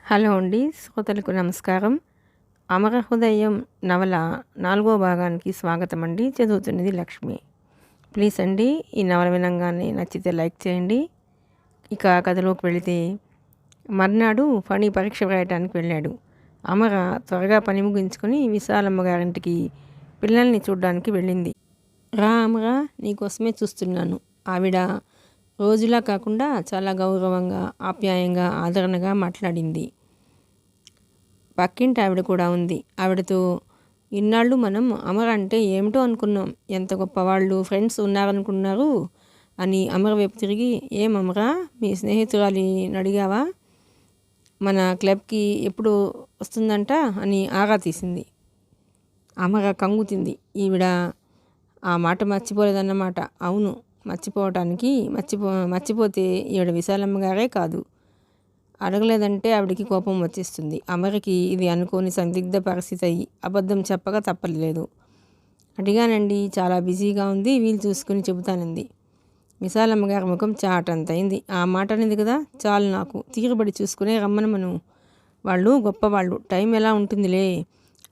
Hello అండి. శ్రోతలకు నమస్కారం. అమర హృదయం నవల 4వ భాగానికి స్వాగతం అండి. చదువుతున్నది లక్ష్మి. ప్లీజ్ అండి, ఈ నవల వినంగానే నచ్చితే లైక్ చేయండి. ఇక కథలోకి వెళితే, మర్నాడు ఫణి పరీక్ష వ్రాయటానికి వెళ్ళాడు. అమర త్వరగా పని ముగించుకొని విశాలమ్మ గారింటికి పిల్లల్ని చూడ్డానికి వెళ్ళింది. రా అమర, నీకోసమే చూస్తున్నాను. ఆవిడ రోజులా కాకుండా చాలా గౌరవంగా, ఆప్యాయంగా, ఆదరణగా మాట్లాడింది. పక్కింటి ఆవిడ కూడా ఉంది. ఆవిడతో, ఇన్నాళ్ళు మనం అమర అంటే ఏమిటో అనుకున్నాం, ఎంత గొప్పవాళ్ళు ఫ్రెండ్స్ ఉన్నారనుకున్నారు అని అమర వైపు తిరిగి, ఏం అమర, మీ స్నేహితురాలిని అడిగావా? మన క్లబ్కి ఎప్పుడు వస్తుందంట అని ఆరా తీసింది. అమర కంగుతింది. ఈవిడ ఆ మాట మర్చిపోలేదన్నమాట. అవును, మర్చిపోతే ఈవిడ విశాలమ్మ గారే కాదు. అడగలేదంటే ఆవిడికి కోపం వచ్చేస్తుంది. అమరకి ఇది అనుకోని సందిగ్ధ పరిస్థితి అయ్యి అబద్ధం చెప్పక తప్పలేదు. అడిగానండి, చాలా బిజీగా ఉంది, వీలు చూసుకుని చెబుతానంది. విశాలమ్మ గారి ముఖం చాటంత అయింది. ఆ మాట అనేది కదా చాలు, నాకు తీరుబడి చూసుకునే రమ్మనమను. వాళ్ళు గొప్పవాళ్ళు, టైం ఎలా ఉంటుందిలే.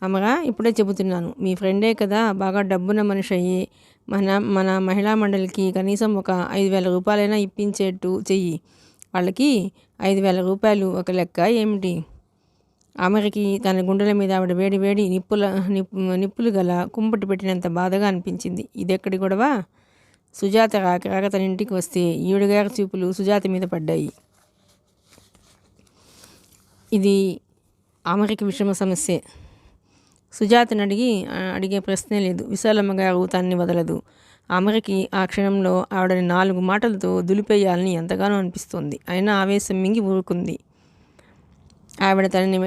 అమర, ఇప్పుడే చెబుతున్నాను, మీ ఫ్రెండే కదా, బాగా డబ్బున్న మనిషి అయ్యి మన మహిళా మండలికి కనీసం ఒక 5,000 రూపాయలైనా ఇప్పించేట్టు చెయ్యి. వాళ్ళకి 5,000 రూపాయలు ఒక లెక్క ఏమిటి? అమరికి తన గుండెల మీద ఆవిడ వేడి వేడి నిప్పులు గల కుంపటి పెట్టినంత బాధగా అనిపించింది. ఇదెక్కడి గొడవ? సుజాత రాక తన ఇంటికి వస్తే ఈవిడగారి చూపులు సుజాత మీద పడ్డాయి. ఇది అమరికి విషమ సమస్యే. సుజాతని అడిగే ప్రశ్నే లేదు. విశాలమ్మ గారు తన్ని వదలదు. అమరికి ఆ క్షణంలో ఆవిడని 4 మాటలతో దులిపేయాలని ఎంతగానో అనిపిస్తోంది. అయినా ఆవేశం మింగి ఊరుకుంది. ఆవిడ తనని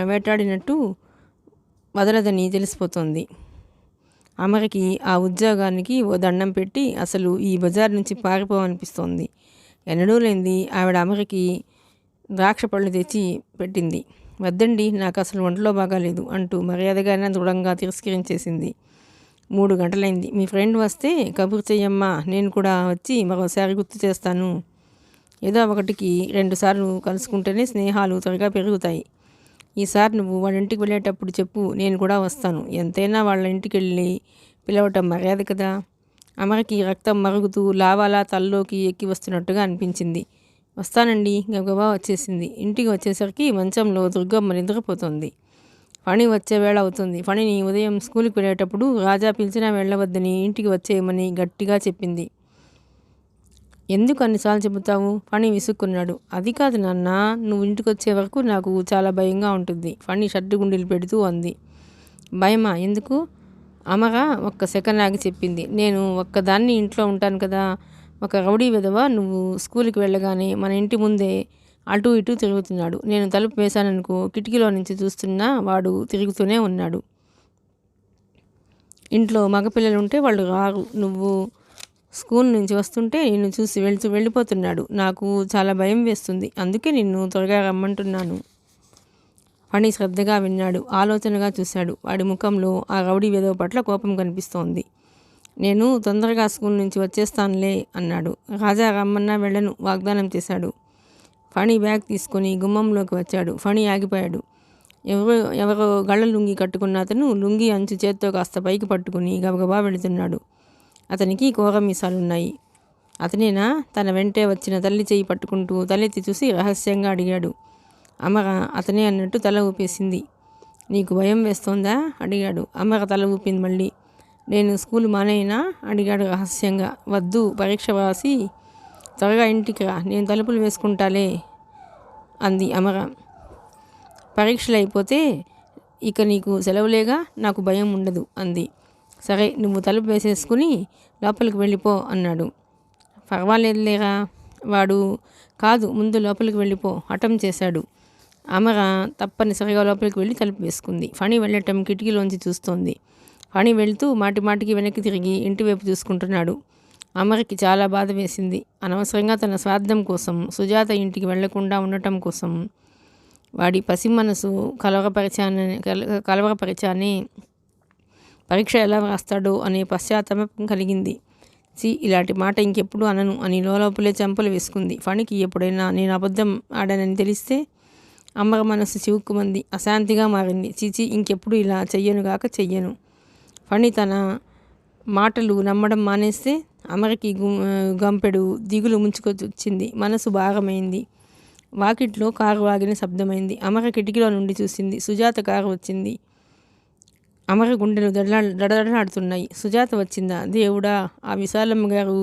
వేటాడినట్టు వదలదని తెలిసిపోతోంది. అమరికి ఆ ఉద్యోగానికి ఓ దండం పెట్టి అసలు ఈ బజార్ నుంచి పారిపోవనిపిస్తోంది. ఎన్నడూ లేనిది ఆవిడ అమరికి ద్రాక్ష పళ్ళు తెచ్చి పెట్టింది. వద్దండి, నాకు అసలు ఒంట్లో బాగాలేదు అంటూ మర్యాదగానే దృఢంగా తిరస్కరించేసింది. 3 గంటలైంది. మీ ఫ్రెండ్ వస్తే కబురు చెయ్యమ్మా, నేను కూడా వచ్చి మరోసారి గుర్తు చేస్తాను. ఏదో ఒకటికి 2 సార్లు కలుసుకుంటేనే స్నేహాలు త్వరగా పెరుగుతాయి. ఈసారి నువ్వు వాళ్ళ ఇంటికి వెళ్ళేటప్పుడు చెప్పు, నేను కూడా వస్తాను. ఎంతైనా వాళ్ళ ఇంటికి వెళ్ళి పిలవటం మర్యాద కదా. అమరికి రక్తం మరుగుతూ లావాలా తలలోకి ఎక్కి వస్తున్నట్టుగా అనిపించింది. వస్తానండి, గబగబా వచ్చేసింది. ఇంటికి వచ్చేసరికి మంచంలో దుర్గమ్మ నిద్రపోతుంది. ఫణి వచ్చే వేళ అవుతుంది. ఫణిని ఉదయం స్కూల్కి వెళ్ళేటప్పుడు రాజా పిలిచినా వెళ్ళవద్దని ఇంటికి వచ్చేయమని గట్టిగా చెప్పింది. ఎందుకు అన్నిసార్లు చెబుతావు? ఫణి విసుక్కున్నాడు. అది కాదు నాన్న, నువ్వు ఇంటికి వచ్చే వరకు నాకు చాలా భయంగా ఉంటుంది. ఫణి షర్టు గుండీలు పెడుతూ అంది. భయమా? ఎందుకు? అమర ఒక్క సెకండ్ ఆగి చెప్పింది. నేను ఒక్కదాన్ని ఇంట్లో ఉంటాను కదా. ఒక రౌడీ విధవ నువ్వు స్కూల్కి వెళ్ళగానే మన ఇంటి ముందే అటు ఇటు తిరుగుతున్నాడు. నేను తలుపు వేశాననుకో, కిటికీలో నుంచి చూస్తున్నా వాడు తిరుగుతూనే ఉన్నాడు. ఇంట్లో మగపిల్లలుంటే వాళ్ళు రారు. నువ్వు స్కూల్ నుంచి వస్తుంటే నిన్ను చూసి వెళ్ళిపోతున్నాడు. నాకు చాలా భయం వేస్తుంది. అందుకే నిన్ను త్వరగా రమ్మంటున్నాను. ఫణి శ్రద్ధగా విన్నాడు. ఆలోచనగా చూశాడు. వాడి ముఖంలో ఆ రౌడీ విధవ పట్ల కోపం కనిపిస్తోంది. నేను తొందరగా స్కూల్ నుంచి వచ్చేస్తానులే అన్నాడు. రాజా రమ్మన్నా వెళ్ళను వాగ్దానం చేశాడు. ఫణి బ్యాగ్ తీసుకొని గుమ్మంలోకి వచ్చాడు. ఫణి ఆగిపోయాడు. ఎవరో గళ్ళ లుంగి కట్టుకున్న అతను లుంగి అంచు చేత్తో కాస్త పైకి పట్టుకుని గబగబా వెళుతున్నాడు. అతనికి కోర మీసాలున్నాయి. అతనేనా? తన వెంటే వచ్చిన తల్లి చెయ్యి పట్టుకుంటూ తలెత్తి చూసి రహస్యంగా అడిగాడు. అమర అతనే అన్నట్టు తల ఊపేసింది. నీకు భయం వేస్తోందా? అడిగాడు. అమర తల ఊపింది మళ్ళీ. నేను స్కూల్ మానేయినా? అడిగాడు రహస్యంగా. వద్దు, పరీక్ష వ్రాసి త్వరగా ఇంటికి రా, నేను తలుపులు వేసుకుంటాలే అంది అమర. పరీక్షలు అయిపోతే ఇక నీకు సెలవులేగా, నాకు భయం ఉండదు అంది. సరే, నువ్వు తలుపు వేసేసుకుని లోపలికి వెళ్ళిపో అన్నాడు. పర్వాలేదులేరా. వాడు కాదు, ముందు లోపలికి వెళ్ళిపో హఠం చేశాడు. అమర తప్పనిసరిగా లోపలికి వెళ్ళి తలుపు వేసుకుంది. ఫణి వెళ్ళటం కిటికీలోంచి చూస్తోంది. ఫణి వెళ్తూ మాటిమాటికి వెనక్కి తిరిగి ఇంటివైపు చూసుకుంటున్నాడు. అమరికి చాలా బాధ వేసింది. అనవసరంగా తన స్వార్థం కోసం, సుజాత ఇంటికి వెళ్లకుండా ఉండటం కోసం వాడి పసి మనసు కలవరపరిచానే. పరీక్ష ఎలా వ్రాస్తాడో అనే పశ్చాత్తాపం కలిగింది. ఇలాంటి మాట ఇంకెప్పుడు అనను అని లోపలే చెంపలు వేసుకుంది. ఫణికి ఎప్పుడైనా నేను అబద్ధం ఆడానని తెలిస్తే అమర మనసు చివుక్కుమంది, అశాంతిగా మారింది. చీచి, ఇంకెప్పుడు ఇలా చెయ్యనుగాక చెయ్యను. ఫణి తన మాటలు నమ్మడం మానేస్తే అమరకి గంపెడు దిగులు ముంచుకొచ్చింది. మనసు భారమైంది. వాకిట్లో కారు ఆగిన శబ్దమైంది. అమర కిటికీలో నుండి చూసింది. సుజాత కారు వచ్చింది. అమర గుండెలు దడదడలాడుతున్నాయి. సుజాత వచ్చిందా? దేవుడా! ఆ విశాలమ్మ గారు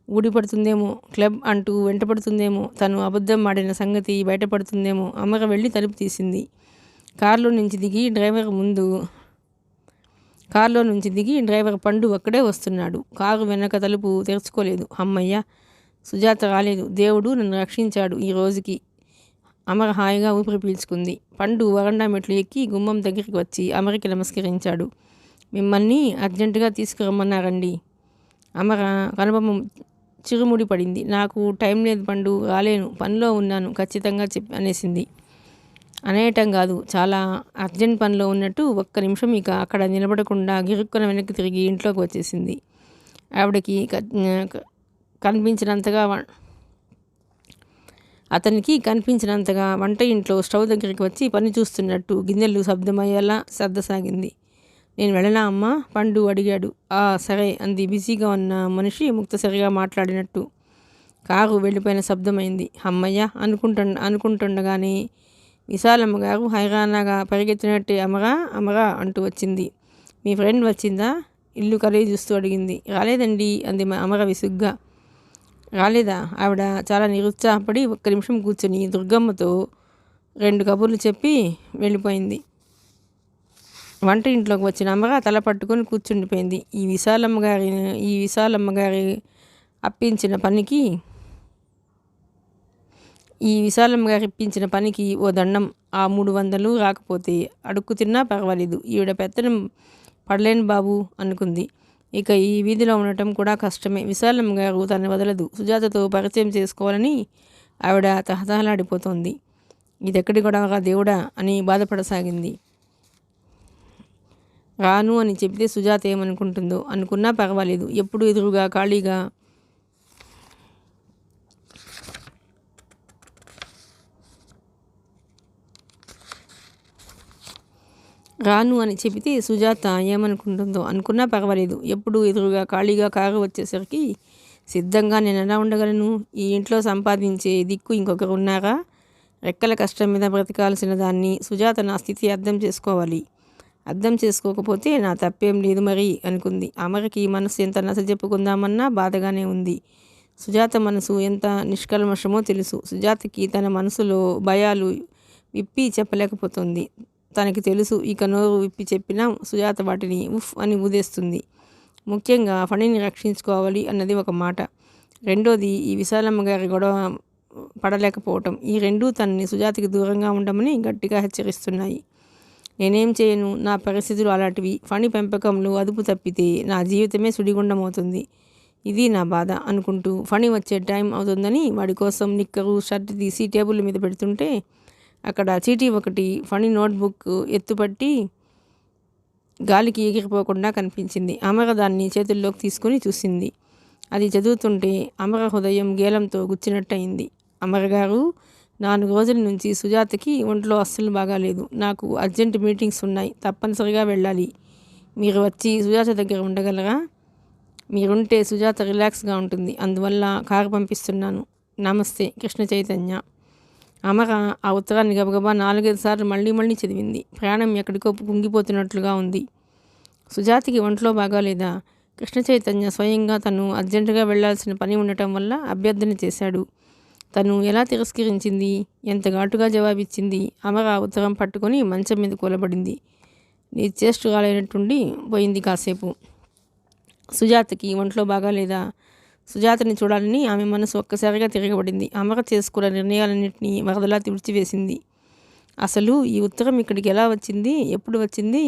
ఊడిపడుతుందేమో, క్లబ్ అంటూ వెంటపడుతుందేమో, తను అబద్ధం ఆడిన సంగతి బయటపడుతుందేమో. అమర వెళ్ళి తలుపు తీసింది. కారులో నుంచి దిగి డ్రైవర్ పండు ఒక్కడే వస్తున్నాడు. కారు వెనక తలుపు తెరుచుకోలేదు. అమ్మయ్య, సుజాత రాలేదు. దేవుడు నన్ను రక్షించాడు ఈ రోజుకి. అమర హాయిగా ఊపిరి పీల్చుకుంది. పండు వరండా మెట్లు ఎక్కి గుమ్మం దగ్గరికి వచ్చి అమరకి నమస్కరించాడు. మిమ్మల్ని అర్జెంటుగా తీసుకురమ్మన్నారండి. అమర కనుబొమ్మ చిరుముడి పడింది. నాకు టైం లేదు పండు, రాలేను, పనిలో ఉన్నాను ఖచ్చితంగా అనేసింది. అనేయటం కాదు, చాలా అర్జెంట్ పనిలో ఉన్నట్టు ఒక్క నిమిషం ఇక అక్కడ నిలబడకుండా గిరుక్కున వెనక్కి తిరిగి ఇంట్లోకి వచ్చేసింది. ఆవిడకి అతనికి కనిపించినంతగా వంట ఇంట్లో స్టవ్ దగ్గరికి వచ్చి పని చూస్తున్నట్టు గిన్నెలు శబ్దమయ్యేలా సర్దసాగింది. నేను వెళ్ళనా అమ్మా? పండు అడిగాడు. సరే అంది బిజీగా ఉన్న మనిషి ముక్తసరిగా మాట్లాడినట్టు. కారు వెళ్ళిపోయిన శబ్దమైంది. అమ్మయ్య అనుకుంటుండగానే విశాలమ్మ గారు హైరానాగా పరిగెత్తినట్టే అమరా అంటూ వచ్చింది. మీ ఫ్రెండ్ వచ్చిందా? ఇల్లు కలిగి చూస్తూ అడిగింది. రాలేదండి అంది అమర విసుగ్గా. రాలేదా? ఆవిడ చాలా నిరుత్సాహపడి ఒక్క నిమిషం కూర్చొని దుర్గమ్మతో 2 కబుర్లు చెప్పి వెళ్ళిపోయింది. వంట ఇంట్లోకి వచ్చిన అమర తల పట్టుకొని కూర్చుండిపోయింది. ఈ విశాలమ్మ గారి ఇప్పించిన పనికి ఓ దండం. ఆ 300 రాకపోతే అడుక్కు తిన్నా పర్వాలేదు, ఈవిడ పెత్తనం పడలేను బాబు అనుకుంది. ఇక ఈ వీధిలో ఉండటం కూడా కష్టమే. విశాలమ్మ గారు తను వదలదు. సుజాతతో పరిచయం చేసుకోవాలని ఆవిడ తహతహలాడిపోతోంది. ఇదెక్కడి గొడవగా దేవుడా అని బాధపడసాగింది. రాను అని చెబితే సుజాత ఏమనుకుంటుందో అనుకున్నా పర్వాలేదు, ఎప్పుడు ఎదురుగా ఖాళీగా ఖాళీగా కారు వచ్చేసరికి సిద్ధంగా నేను ఎలా ఉండగలను? ఈ ఇంట్లో సంపాదించే దిక్కు ఇంకొకరు ఉన్నారా? రెక్కల కష్టం మీద బ్రతకాల్సిన దాన్ని సుజాత నా స్థితి అర్థం చేసుకోవాలి. అర్థం చేసుకోకపోతే నా తప్పేం లేదు మరి అనుకుంది. అమరకి మనసు ఎంత నస చెప్పుకుందామన్నా బాధగానే ఉంది. సుజాత మనసు ఎంత నిష్కల్మషమో తెలుసు. సుజాతకి తన మనసులో భయాలు విప్పి చెప్పలేకపోతుంది. తనకి తెలుసు, ఇక నోరు విప్పి చెప్పినా సుజాత వాటిని ఉఫ్ అని ఊదేస్తుంది. ముఖ్యంగా ఫణిని రక్షించుకోవాలి అన్నది ఒక మాట. రెండోది ఈ విశాలమ్మ గారి గొడవ పడలేకపోవటం. ఈ రెండూ తనని సుజాతకి దూరంగా ఉండమని గట్టిగా హెచ్చరిస్తున్నాయి. నేనేం చేయను, నా పరిస్థితులు అలాంటివి. ఫణి పెంపకంలో అదుపు తప్పితే నా జీవితమే సుడిగుండమవుతుంది. ఇది నా బాధ అనుకుంటూ ఫణి వచ్చే టైం అవుతుందని వాడి కోసం నిక్కరు షర్ట్ తీసి టేబుల్ మీద పెడుతుంటే అక్కడ చీటీ ఒకటి ఫణి నోట్బుక్ ఎత్తుపట్టి గాలికి ఎగిరిపోకుండా కనిపించింది. అమర దాన్ని చేతుల్లోకి తీసుకుని చూసింది. అది చదువుతుంటే అమర హృదయం గేలంతో గుచ్చినట్టయింది. అమరగారు, 4 రోజుల నుంచి సుజాతకి ఒంట్లో అస్సలు బాగాలేదు. నాకు అర్జెంట్ మీటింగ్స్ ఉన్నాయి, తప్పనిసరిగా వెళ్ళాలి. మీరు వచ్చి సుజాత దగ్గర ఉండగలరా? మీరుంటే సుజాత రిలాక్స్గా ఉంటుంది, అందువల్ల కారు పంపిస్తున్నాను. నమస్తే. కృష్ణ చైతన్య. అమర ఆ ఉత్తరాన్ని గబగబా 4-5 సార్లు మళ్ళీ చదివింది. ప్రాణం ఎక్కడికో కుంగిపోతున్నట్లుగా ఉంది. సుజాతకి ఒంట్లో బాగాలేదా? కృష్ణ చైతన్య స్వయంగా తను అర్జెంటుగా వెళ్లాల్సిన పని ఉండటం వల్ల అభ్యర్థన చేశాడు. తను ఎలా తిరస్కరించింది? ఎంత ఘాటుగా జవాబిచ్చింది? అమర ఉత్తరం పట్టుకొని మంచం మీద కూలబడింది. నిశ్చేష్టురాలైనట్టుండి పోయింది కాసేపు. సుజాతకి ఒంట్లో బాగాలేదా? సుజాతని చూడాలని ఆమె మనసు ఒక్కసారిగా తిరగబడింది. అమర చేసుకున్న నిర్ణయాలన్నింటినీ వరదలా తుడిచివేసింది. అసలు ఈ ఉత్తరం ఇక్కడికి ఎలా వచ్చింది? ఎప్పుడు వచ్చింది?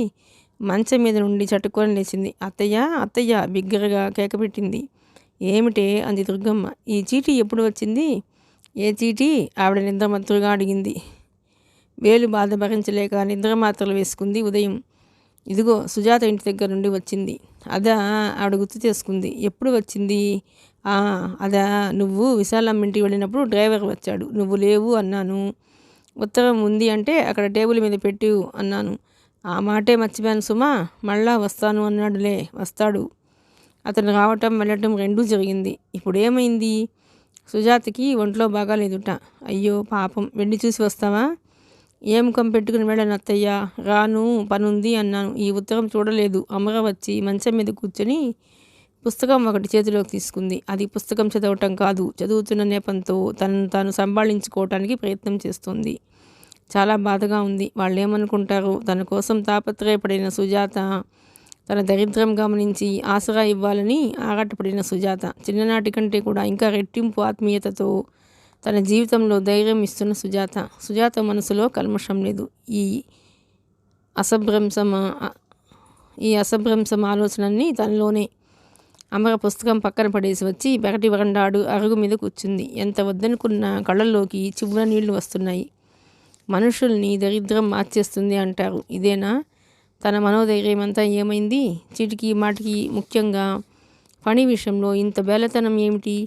మంచం మీద నుండి చటుకొని లేచింది. అత్తయ్య బిగ్గరగా కేకపెట్టింది. ఏమిటే అంది దుర్గమ్మ. ఈ చీటీ ఎప్పుడు వచ్చింది? ఏ చీటీ? ఆవిడ నిద్రమత్తుగా అడిగింది. వేలు బాధ భరించలేక నిద్ర మాత్రలు వేసుకుంది ఉదయం. ఇదిగో సుజాత ఇంటి దగ్గర నుండి వచ్చింది. అదా? ఆవిడ గుర్తు చేసుకుంది. ఎప్పుడు వచ్చింది? అదా, నువ్వు విశాలమ్మ ఇంటికి వెళ్ళినప్పుడు డ్రైవర్ వచ్చాడు, నువ్వు లేవు అన్నాను. ఉత్తరం ఉంది అంటే అక్కడ టేబుల్ మీద పెట్టు అన్నాను. ఆ మాటే మర్చిపోయాను సుమా, మళ్ళా వస్తాను అన్నాడులే. వస్తాడు. అతను రావటం వెళ్ళటం రెండూ జరిగింది. ఇప్పుడేమైంది? సుజాతకి ఒంట్లో బాగాలేదుట. అయ్యో పాపం, వెళ్ళి చూసి వస్తావా? ఏ ముఖం పెట్టుకుని వెళ్ళను అత్తయ్య, రాను, పనుంది అన్నాను. ఈ ఉత్తరం చూడలేదు. అమర వచ్చి మంచం మీద కూర్చొని పుస్తకం ఒకటి చేతిలోకి తీసుకుంది. అది పుస్తకం చదవటం కాదు, చదువుతున్న నేపంతో తనను తాను సంభాళించుకోవటానికి ప్రయత్నం చేస్తోంది. చాలా బాధగా ఉంది. వాళ్ళు ఏమనుకుంటారో. తన కోసం తాపత్రయపడిన సుజాత, తన దరిద్రం గమనించి ఆసరా ఇవ్వాలని ఆరాటపడిన సుజాత, చిన్ననాటి కంటే కూడా ఇంకా రెట్టింపు ఆత్మీయతతో తన జీవితంలో ధైర్యం ఇస్తున్న సుజాత. సుజాత మనసులో కల్మషం లేదు. ఈ అసభ్రంశం ఆలోచనని తనలోనే. అమర పుస్తకం పక్కన పడేసి వచ్చి పెరటి వరండాడు అరుగు మీద కూర్చుంది. ఎంత వద్దనుకున్న కళ్ళల్లోకి చివున నీళ్లు వస్తున్నాయి. మనుషుల్ని దరిద్రం మార్చేస్తుంది అంటారు. ఇదేనా? తన మనోధైర్యం అంతా ఏమైంది? చీటికి మాటికి, ముఖ్యంగా ఫణి విషయంలో ఇంత బేలతనం ఏమిటి?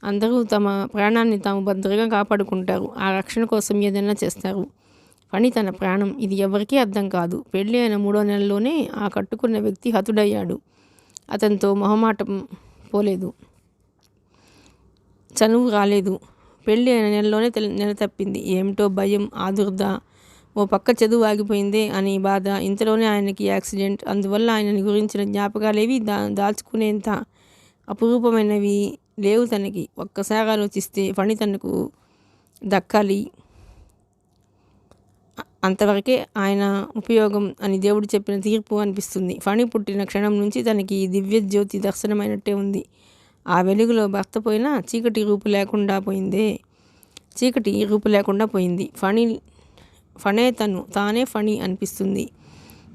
అందరూ తమ ప్రాణాన్ని తాము భద్రంగా కాపాడుకుంటారు. ఆ రక్షణ కోసం ఏదైనా చేస్తారు. ఫణి తన ప్రాణం. ఇది ఎవరికీ అర్థం కాదు. పెళ్ళి అయిన 3వ నెలలోనే ఆ కట్టుకున్న వ్యక్తి హతుడయ్యాడు. అతనితో మొహమాటం పోలేదు, చనువు రాలేదు. పెళ్ళి అయిన నెలలోనే నెల తప్పింది. ఏమిటో భయం, ఆదుర్ద. ఓ పక్క చదువు ఆగిపోయిందే అని బాధ. ఇంతలోనే ఆయనకి యాక్సిడెంట్. అందువల్ల ఆయనని గురించిన జ్ఞాపకాలేవి దాచుకునేంత అపురూపమైనవి లేవు తనకి. ఒక్కసారి ఆలోచిస్తే ఫణి తనకు దక్కాలి, అంతవరకే ఆయన ఉపయోగం అని దేవుడు చెప్పిన తీర్పు అనిపిస్తుంది. ఫణి పుట్టిన క్షణం నుంచి తనకి దివ్యజ్యోతి దర్శనమైనట్టే ఉంది. ఆ వెలుగులో భర్త పోయినా చీకటి రూపు లేకుండా పోయింది. ఫణే తానే ఫణి అనిపిస్తుంది.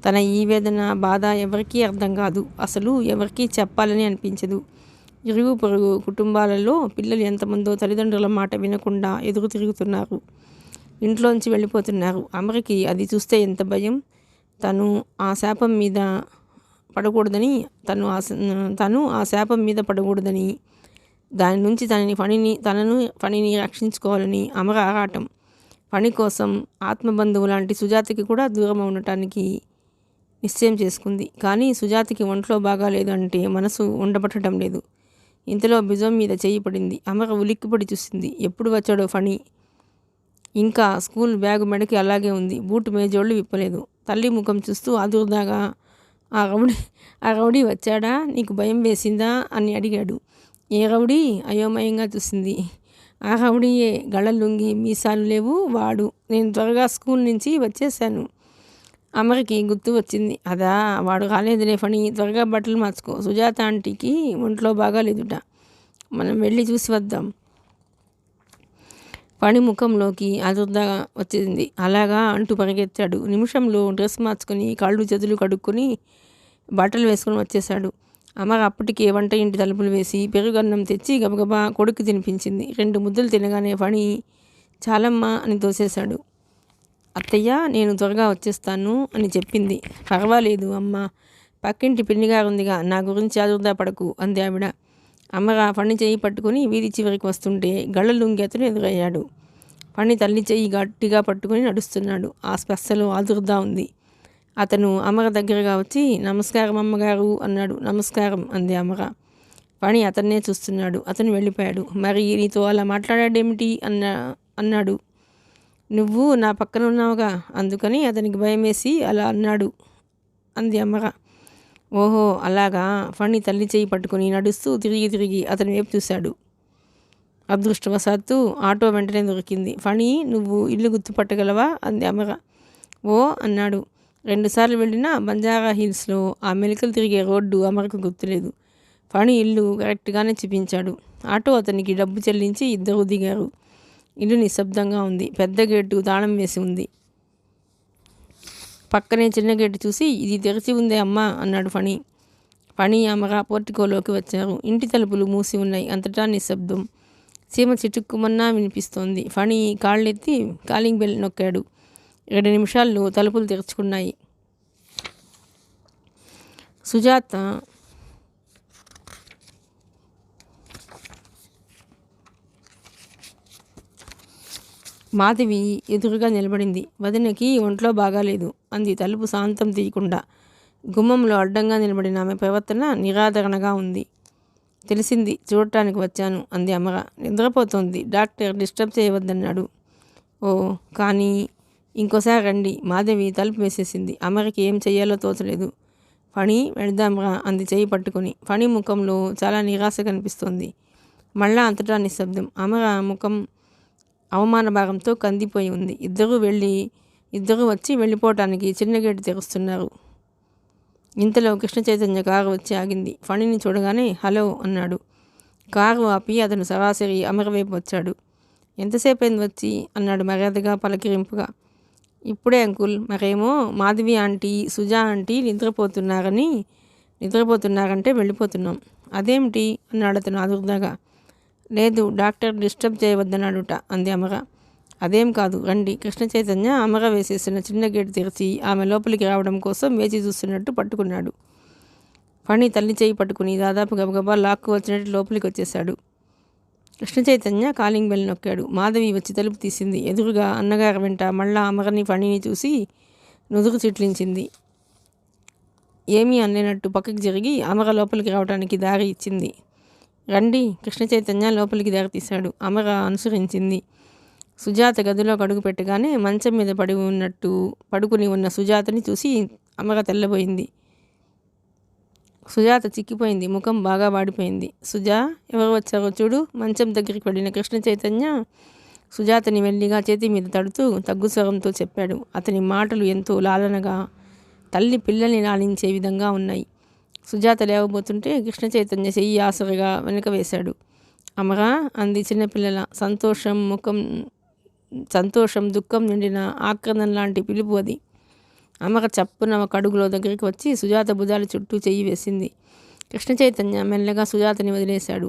తన ఈ వేదన, బాధ ఎవరికీ అర్థం కాదు. అసలు ఎవరికీ చెప్పాలని అనిపించదు. ఇరుగు పొరుగు కుటుంబాలలో పిల్లలు ఎంతమందో తల్లిదండ్రుల మాట వినకుండా ఎదురు తిరుగుతున్నారు, ఇంట్లోంచి వెళ్ళిపోతున్నారు. అమరికి అది చూస్తే ఎంత భయం. తను ఆ శాపం మీద పడకూడదని, దాని నుంచి ఫణిని రక్షించుకోవాలని అమర ఆరాటం. ఫణి కోసం ఆత్మబంధువు లాంటి సుజాతకి కూడా దూరం ఉండటానికి నిశ్చయం చేసుకుంది. కానీ సుజాతకి ఒంట్లో బాగాలేదు అంటే మనసు ఉండబట్టడం లేదు. ఇంతలో భుజం మీద చేయి పడింది. అమర ఉలిక్కిపడి చూసింది. ఎప్పుడు వచ్చాడో ఫణి. ఇంకా స్కూల్ బ్యాగు మెడకి అలాగే ఉంది. బూటు మేజోళ్ళు విప్పలేదు. తల్లి ముఖం చూస్తూ ఆదుర్దాగా, ఆ రౌడీ వచ్చాడా? నీకు భయం వేసిందా అని అడిగాడు. ఏ రౌడీ? అయోమయంగా చూసింది. ఆ రౌడీయే, గళ్ళలుంగి, మీసాలు లేవు వాడు. నేను త్వరగా స్కూల్ నుంచి వచ్చేసాను. అమరికి గుర్తు వచ్చింది. అదా, వాడు రాలేదులే ఫణి, త్వరగా బట్టలు మార్చుకో. సుజాత ఆంటీకి ఒంట్లో బాగాలేదుట, మనం వెళ్ళి చూసి వద్దాం. ఫణి ముఖంలోకి ఆదుర్ద వచ్చింది. అలాగా అంటూ పరిగెత్తాడు. నిమిషంలో డ్రెస్ మార్చుకొని కాళ్ళు చేతులు కడుక్కొని బట్టలు వేసుకొని వచ్చేశాడు. అమర అప్పటికే వంట ఇంటి తలుపులు వేసి పెరుగన్నం తెచ్చి గబగబా కొడుకు తినిపించింది. 2 ముద్దలు తినగానే ఫణి చాలమ్మా అని తోసేశాడు. అత్తయ్య, నేను త్వరగా వచ్చేస్తాను అని చెప్పింది. పర్వాలేదు అమ్మ, పక్కింటి పిన్నిగారుందిగా, నా గురించి ఆదుర్దా పడకు అంది ఆవిడ. అమర ఫణి చెయ్యి పట్టుకుని వీధి చివరికి వస్తుంటే గళ్ళలుంగి అతను ఎదురయ్యాడు. ఫణి తల్లి చెయ్యి గట్టిగా పట్టుకుని నడుస్తున్నాడు. ఆ స్పర్శలో ఆదుర్దా ఉంది. అతను అమర దగ్గరగా వచ్చి, నమస్కారం అమ్మగారు అన్నాడు. నమస్కారం అంది అమర. ఫణి అతన్నే చూస్తున్నాడు. అతను వెళ్ళిపోయాడు. మరి నీతో అలా మాట్లాడాడేమిటి అన్నాడు. నువ్వు నా పక్కన ఉన్నావుగా, అందుకని అతనికి భయం వేసి అలా అన్నాడు అంది అమర. ఓహో అలాగా. ఫణి తల్లి చేయి పట్టుకుని నడుస్తూ తిరిగి అతని వైపు చూశాడు. అదృష్టవశాత్తు ఆటో వెంటనే దొరికింది. ఫణి, నువ్వు ఇల్లు గుర్తుపట్టగలవా అంది అమర. ఓ అన్నాడు. 2 సార్లు వెళ్ళినా బంజారా హిల్స్లో ఆ మెలికలు తిరిగే రోడ్డు అమరకు గుర్తులేదు. ఫణి ఇల్లు కరెక్ట్గానే చూపించాడు. ఆటో అతనికి డబ్బు చెల్లించి ఇద్దరు దిగారు. ఇల్లు నిశ్శబ్దంగా ఉంది. పెద్ద గేటు తాళం వేసి ఉంది. పక్కనే చిన్న గేటు చూసి, ఇది తెరిచి ఉందే అమ్మా అన్నాడు ఫణి. ఫణి అమర పోర్టికోలోకి వచ్చారు. ఇంటి తలుపులు మూసి ఉన్నాయి. అంతటా నిశ్శబ్దం. సీమ చిటుక్కుమన్నా వినిపిస్తోంది. ఫణి కాళ్ళెత్తి కాలింగ్ బెల్ నొక్కాడు. 2 నిమిషాల్లో తలుపులు తెరుచుకున్నాయి. సుజాత మాధవి ఎదురుగా నిలబడింది. వదినకి ఒంట్లో బాగాలేదు అంది తలుపు శాంతం తీయకుండా. గుమ్మంలో అడ్డంగా నిలబడిన ఆమె ప్రవర్తన నిరాదరణగా ఉంది. తెలిసింది, చూడటానికి వచ్చాను అంది అమర. నిద్రపోతోంది, డాక్టర్ డిస్టర్బ్ చేయవద్దన్నాడు. ఓ, కానీ ఇంకోసారి రండి. మాధవి తలుపు వేసేసింది. అమరకి ఏం చెయ్యాలో తోచలేదు. ఫణి, వెళ్దాంరా అంది చెయ్యి పట్టుకుని. ఫణి ముఖంలో చాలా నిరాశ కనిపిస్తోంది. మళ్ళా అంతటా నిశ్శబ్దం. అమర ముఖం అవమాన భాగంతో కందిపోయి ఉంది. ఇద్దరూ వచ్చి వెళ్ళిపోవటానికి చిన్న గేటు తెరుస్తున్నారు. ఇంతలో కృష్ణ చైతన్య కారు వచ్చి ఆగింది. ఫణిని చూడగానే హలో అన్నాడు. కారు ఆపి అతను సరాసరి అమర వైపు వచ్చాడు. ఎంతసేపు అయింది వచ్చి అన్నాడు మర్యాదగా పలకరింపుగా. ఇప్పుడే అంకుల్. మరేమో మాధవి ఆంటీ, సుజా ఆంటీ నిద్రపోతున్నారంటే వెళ్ళిపోతున్నాం. అదేమిటి అన్నాడు అతను ఆదుర్దాగా. లేదు, డాక్టర్ డిస్టర్బ్ చేయవద్దన్నాడుట అంది అమర. అదేం కాదు, రండి. కృష్ణ చైతన్య అమర వేసేసిన చిన్న గేటు తెరిచి ఆమె లోపలికి రావడం కోసం వేచి చూస్తున్నట్టు పట్టుకున్నాడు. ఫణి తల్లి చేయి పట్టుకుని దాదాపు గబగబా లాక్కు వచ్చినట్టు లోపలికి వచ్చేశాడు. కృష్ణ చైతన్య కాలింగ్ బెల్ నొక్కాడు. మాధవి వచ్చి తలుపు తీసింది. ఎదురుగా అన్నగారి వెంట మళ్ళా అమరని ఫణిని చూసి నుదురు చిట్లించింది. ఏమీ అనలేనట్టు పక్కకి జరిగి అమర లోపలికి రావడానికి దారి ఇచ్చింది. రండి. కృష్ణ చైతన్య లోపలికి దారి తీశాడు. అమర అనుసరించింది. సుజాత గదిలోకి అడుగు పెట్టగానే మంచం మీద పడుకుని ఉన్న సుజాతని చూసి అమర తెల్లబోయింది. సుజాత చిక్కిపోయింది. ముఖం బాగా వాడిపోయింది. సుజా, ఎవరు వచ్చారో చూడు. మంచం దగ్గరికి వెళ్ళిన కృష్ణ చైతన్య సుజాతని మెల్లిగా చేతి మీద తడుతూ తగ్గు స్వరంతో చెప్పాడు. అతని మాటలు ఎంతో లాలనగా, తల్లి పిల్లల్ని లాలించే విధంగా ఉన్నాయి. సుజాత లేవబోతుంటే కృష్ణ చైతన్య చెయ్యి ఆసరగా వెనక వేశాడు. అమరా అంది చిన్నపిల్లల. సంతోషం దుఃఖం నిండిన ఆక్రందన లాంటి పిలుపు అది. అమర చప్పున ఒక అడుగులో దగ్గరికి వచ్చి సుజాత భుజాల చుట్టూ చెయ్యి వేసింది. కృష్ణ చైతన్య మెల్లగా సుజాతని వదిలేశాడు.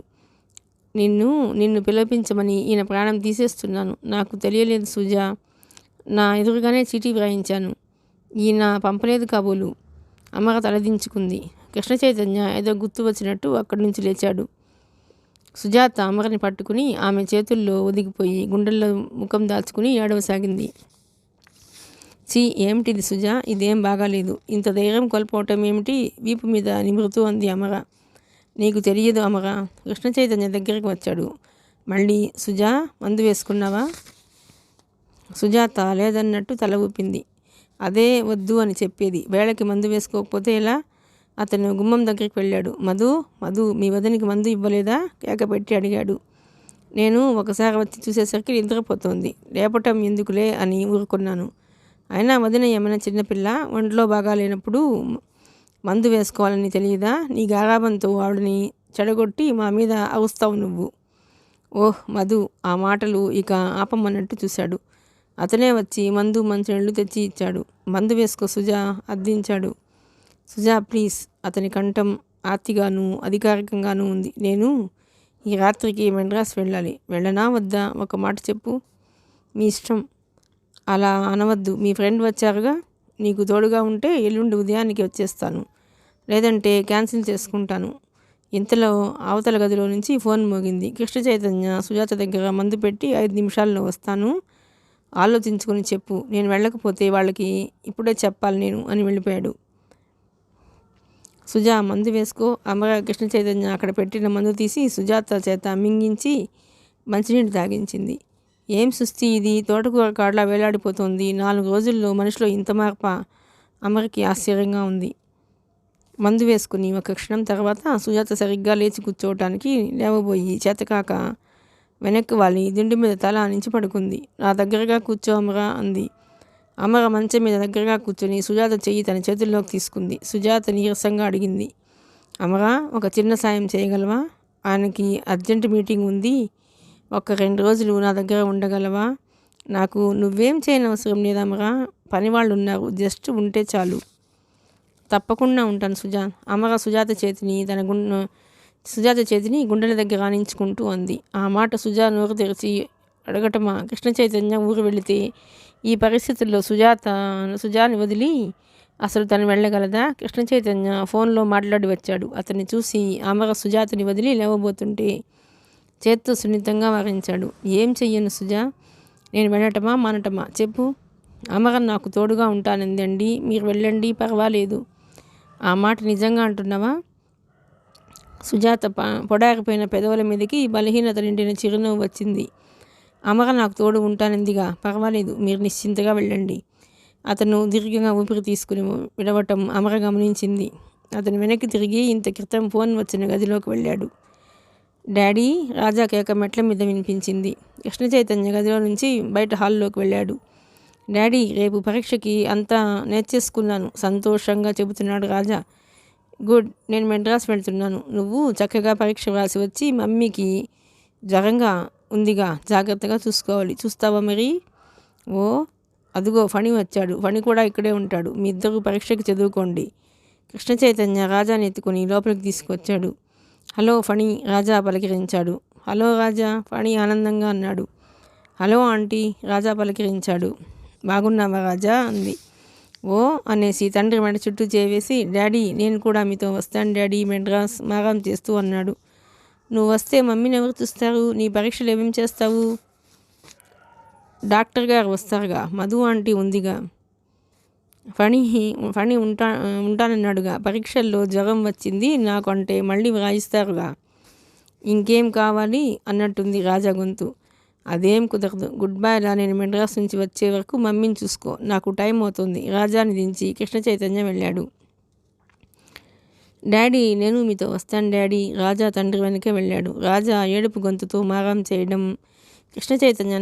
నిన్ను పిలిపించమని ఈయన ప్రాణం తీసేస్తున్నాను. నాకు తెలియలేదు సుజా. నా ఎదురుగానే చీటీ వ్రాయించాను. ఈయన పంపలేదు కాబోలు. అమర తలదించుకుంది. కృష్ణ చైతన్య ఏదో గుర్తు వచ్చినట్టు అక్కడి నుంచి లేచాడు. సుజాత అమరని పట్టుకుని ఆమె చేతుల్లో ఒదిగిపోయి గుండెల్లో ముఖం దాచుకుని ఏడవసాగింది. చీ, ఏమిటిది సుజా? ఇదేం బాగాలేదు. ఇంత ధైర్యం కోల్పోవటం ఏమిటి? వీపు మీద నిమృతూ అంది అమర. నీకు తెలియదు అమర. కృష్ణ చైతన్య దగ్గరికి వచ్చాడు. మళ్ళీ సుజా, మందు వేసుకున్నావా? సుజాత లేదన్నట్టు తల ఊపింది. అదే వద్దు అని చెప్పేది. వేళకి మందు వేసుకోకపోతే ఎలా? అతను గుమ్మం దగ్గరికి వెళ్ళాడు. మధు, మీ వదినికి మందు ఇవ్వలేదా? కేక పెట్టి అడిగాడు. నేను ఒకసారి వచ్చి చూసేసరికి నిద్రపోతోంది. లేపటం ఎందుకులే అని ఊరుకున్నాను. అయినా వదిన ఏమైనా చిన్నపిల్ల? ఒంట్లో బాగా లేనప్పుడు మందు వేసుకోవాలని తెలియదా? నీ గారాబంతో ఆవిడని చెడగొట్టి మా మీద అరుస్తావు నువ్వు. ఓహ్ మధు! ఆ మాటలు ఇక ఆపమన్నట్టు చూశాడు. అతనే వచ్చి మందు మంచినీళ్ళు తెచ్చి ఇచ్చాడు. మందు వేసుకో సుజా అద్దించాడు. సుజా ప్లీజ్. అతని కంఠం ఆర్తిగాను అధికారికంగానూ ఉంది. నేను ఈ రాత్రికి మెడ్రాస్ వెళ్ళాలి. వెళ్ళనా వద్దా? ఒక మాట చెప్పు. మీ ఇష్టం. అలా అనవద్దు. మీ ఫ్రెండ్ వచ్చారుగా, నీకు తోడుగా ఉంటే ఎల్లుండి ఉదయానికి వచ్చేస్తాను. లేదంటే క్యాన్సిల్ చేసుకుంటాను. ఇంతలో అవతల గదిలో నుంచి ఫోన్ మోగింది. కృష్ణ చైతన్య సుజాత దగ్గర మందు పెట్టి 5 నిమిషాల్లో వస్తాను, ఆలోచించుకొని చెప్పు. నేను వెళ్ళకపోతే వాళ్ళకి ఇప్పుడే చెప్పాలి నేను అని వెళ్ళిపోయాడు. సుజా, మందు వేసుకో. అమర కృష్ణ చైతన్య అక్కడ పెట్టిన మందు తీసి సుజాత చేత మింగించి మంచినీళ్ళు తాగించింది. ఏం సుస్థి ఇది? తోటకూర కాడలా వేలాడిపోతుంది. 4 రోజుల్లో మనిషిలో ఇంత మార్పా? అమరకి ఆశ్చర్యంగా ఉంది. మందు వేసుకుని ఒక క్షణం తర్వాత సుజాత సరిగ్గా లేచి కూర్చోవటానికి లేవబోయి చేతకాక వెనక్కి వాలి దిండు మీద తల ఆనించి పడుకుంది. నా దగ్గరగా కూర్చో అమర అంది. అమర మంచం మీద దగ్గరగా కూర్చొని సుజాత చెయ్యి తన చేతుల్లోకి తీసుకుంది. సుజాత నీరసంగా అడిగింది. అమర, ఒక చిన్న సాయం చేయగలవా? ఆయనకి అర్జెంట్ మీటింగ్ ఉంది. ఒక 2 రోజులు నా దగ్గర ఉండగలవా? నాకు నువ్వేం చేయనవసరం లేదు అమర. పనివాళ్ళు ఉన్నారు. జస్ట్ ఉంటే చాలు. తప్పకుండా ఉంటాను సుజా. అమర సుజాత చేతిని గుండెల దగ్గర ఆనించుకుంటూ అంది. ఆ మాట సుజా నోరు తెరిచి అడగటమా? కృష్ణ చైతన్య ఊరు వెళితే ఈ పరిస్థితుల్లో సుజాని వదిలి అసలు తను వెళ్ళగలదా? కృష్ణ చైతన్య ఫోన్లో మాట్లాడి వచ్చాడు. అతన్ని చూసి అమర సుజాతని వదిలి లేవబోతుంటే చేత్తో సున్నితంగా వారించాడు. ఏం చెయ్యను సుజా? నేను వెళ్ళటమా మానటమా చెప్పు. అమర నాకు తోడుగా ఉంటానందండి, మీరు వెళ్ళండి, పర్వాలేదు. ఆ మాట నిజంగా అంటున్నావా? సుజాత పొడారిపోయిన పెదవుల మీదకి బలహీనత నిండిన చిరునవ్వు వచ్చింది. అమర నాకు తోడు ఉంటానందిగా, పర్వాలేదు, మీరు నిశ్చింతగా వెళ్ళండి. అతను దీర్ఘంగా ఊపిరి తీసుకుని విడవటం అమర గమనించింది. అతను వెనక్కి తిరిగి ఇంత క్రితం ఫోన్ వచ్చిన గదిలోకి వెళ్ళాడు. డాడీ, రాజా కేక మెట్ల మీద వినిపించింది. కృష్ణ చైతన్య గదిలో నుంచి బయట హాల్లోకి వెళ్ళాడు. డాడీ, రేపు పరీక్షకి అంతా నేర్చేసుకున్నాను, సంతోషంగా చెబుతున్నాడు రాజా. గుడ్, నేను మెడ్రాస్ వెళ్తున్నాను. నువ్వు చక్కగా పరీక్ష వ్రాసి వచ్చి మమ్మీకి జ్వరంగా ఉందిగా, జాగ్రత్తగా చూసుకోవాలి. చూస్తావా మరి? ఓ, అదుగో ఫణి వచ్చాడు. ఫణి కూడా ఇక్కడే ఉంటాడు. మీ ఇద్దరు పరీక్షకి చదువుకోండి. కృష్ణ చైతన్య రాజాని ఎత్తుకుని లోపలికి తీసుకొచ్చాడు. హలో ఫణి, రాజా పలకరించాడు. హలో రాజా, ఫణి ఆనందంగా అన్నాడు. హలో ఆంటీ, రాజా పలకరించాడు. బాగున్నావా రాజా అంది. ఓ అనేసి తండ్రి మెడ చుట్టూ చేవేసి, డాడీ, నేను కూడా మీతో వస్తాను డాడీ, మెడ్రాస్ మారం చేస్తూ అన్నాడు. నువ్వు వస్తే మమ్మీని ఎవరు చూస్తారు? నీ పరీక్షలు ఏమేం చేస్తావు? డాక్టర్ గారు వస్తారుగా, మధు ఆంటీ ఉందిగా. ఫణి ఉంటానన్నాడుగా. పరీక్షల్లో జ్వరం వచ్చింది నాకు అంటే మళ్ళీ వ్రాయిస్తారుగా. ఇంకేం కావాలి అన్నట్టుంది రాజా గొంతు. అదేం కుదరదు. గుడ్ బై రా, నేను మెడ్రాస్ నుంచి వచ్చే వరకు మమ్మీని చూసుకో, నాకు టైం అవుతుంది. రాజాని దించి కృష్ణ చైతన్య వెళ్ళాడు. డాడీ, నేను మీతో వస్తాను డాడీ, రాజా తండ్రి వెనకే వెళ్ళాడు. రాజా ఏడుపు గొంతుతో మారం చేయడం, కృష్ణ చైతన్య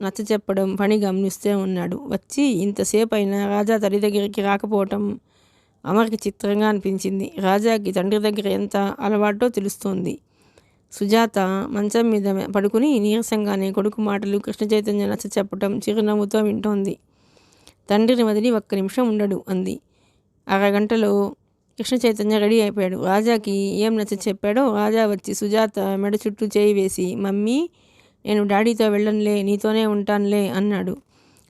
నచ్చ చెప్పడం పని గమనిస్తూ ఉన్నాడు. వచ్చి ఇంతసేపు అయినా రాజా తల్లి దగ్గరికి రాకపోవటం అమర్కి చిత్రంగా అనిపించింది. రాజాకి తండ్రి దగ్గర ఎంత అలవాటో తెలుస్తోంది. సుజాత మంచం మీద పడుకుని నీరసంగానే కొడుకు మాటలు కృష్ణ చైతన్య నచ్చ చెప్పటం చిరునవ్వుతో వింటోంది. తండ్రిని వదిలి ఒక్క నిమిషం ఉండడు అంది. అరగంటలో కృష్ణ చైతన్య రెడీ అయిపోయాడు. రాజాకి ఏం నచ్చ చెప్పాడో రాజా వచ్చి సుజాత మెడ చుట్టూ చేయి వేసి, మమ్మీ, నేను డాడీతో వెళ్ళనులే, నీతోనే ఉంటానులే అన్నాడు.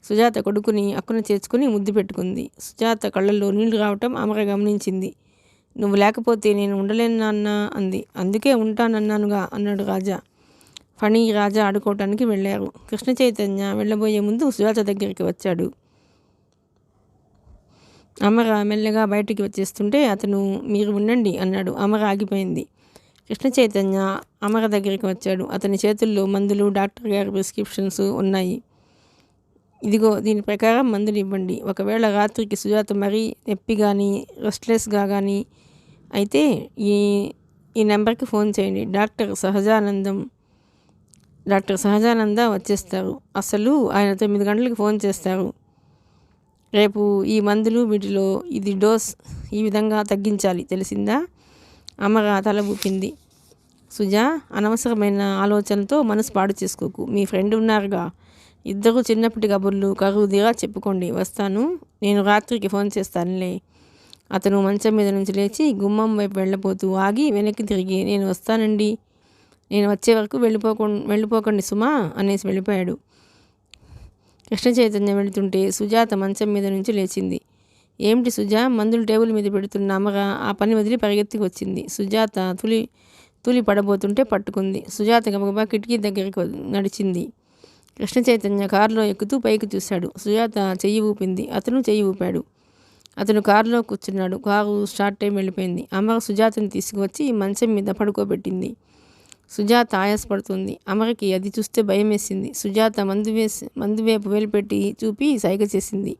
సుజాత కొడుకుని అక్కున చేర్చుకుని ముద్దు పెట్టుకుంది. సుజాత కళ్ళల్లో నీళ్లు రావటం అమర గమనించింది. నువ్వు లేకపోతే నేను ఉండలేను నాన్న అంది. అందుకే ఉంటానన్నానుగా అన్నాడు రాజా. ఫణి, రాజా ఆడుకోవటానికి వెళ్ళారు. కృష్ణ చైతన్య వెళ్ళబోయే ముందు సుజాత దగ్గరికి వచ్చాడు. అమర మెల్లగా బయటికి వచ్చేస్తుంటే అతను, మీరు ఉండండి అన్నాడు. అమర ఆగిపోయింది. కృష్ణ చైతన్య అమర దగ్గరికి వచ్చాడు. అతని చేతుల్లో మందులు, డాక్టర్ గారి ప్రిస్క్రిప్షన్స్ ఉన్నాయి. ఇదిగో, దీని ప్రకారం మందులు ఇవ్వండి. ఒకవేళ రాత్రికి సుజాత మరీ నొప్పి కానీ రెస్ట్లెస్గా కానీ అయితే ఈ నెంబర్కి ఫోన్ చేయండి. డాక్టర్ సహజానంద వచ్చేస్తారు. అసలు ఆయన 9 గంటలకు ఫోన్ చేస్తారు. రేపు ఈ మందులు, వీటిలో ఇది డోస్ ఈ విధంగా తగ్గించాలి, తెలిసిందా? అమర తల ఊపింది. సుజా, అనవసరమైన ఆలోచనతో మనసు పాడు చేసుకోకు. మీ ఫ్రెండ్ ఉన్నారుగా, ఇద్దరు చిన్నప్పటి కబుర్లు కరువుదిగా చెప్పుకోండి. వస్తాను, నేను రాత్రికి ఫోన్ చేస్తానులే. అతను మంచం మీద నుంచి లేచి గుమ్మం వైపు వెళ్ళబోతూ ఆగి వెనక్కి తిరిగి, నేను వస్తానండి, నేను వచ్చే వరకు వెళ్ళిపోకండి సుమా అనేసి వెళ్ళిపోయాడు. కృష్ణ చైతన్య వెళుతుంటే సుజాత మంచం మీద నుంచి లేచింది. ఏమిటి సుజా, మందులు టేబుల్ మీద పెడుతున్న అమర ఆ పని వదిలి పరిగెత్తికి వచ్చింది. సుజాత తులి పడబోతుంటే పట్టుకుంది. సుజాత గబగబా కిటికీ దగ్గరికి నడిచింది. కృష్ణ చైతన్య కారులో ఎక్కుతూ పైకి చూశాడు. సుజాత చెయ్యి ఊపింది. అతను చెయ్యి ఊపాడు. అతను కారులో కూర్చున్నాడు. కారు స్టార్ట్ అయి వెళ్ళిపోయింది. అమర సుజాతని తీసుకువచ్చి మంచం మీద పడుకోబెట్టింది. సుజాత ఆయాసపడుతుంది. అమరకి అది చూస్తే భయం వేసింది. సుజాత మందు వైపు వేలుపెట్టి చూపి సైగ చేసింది.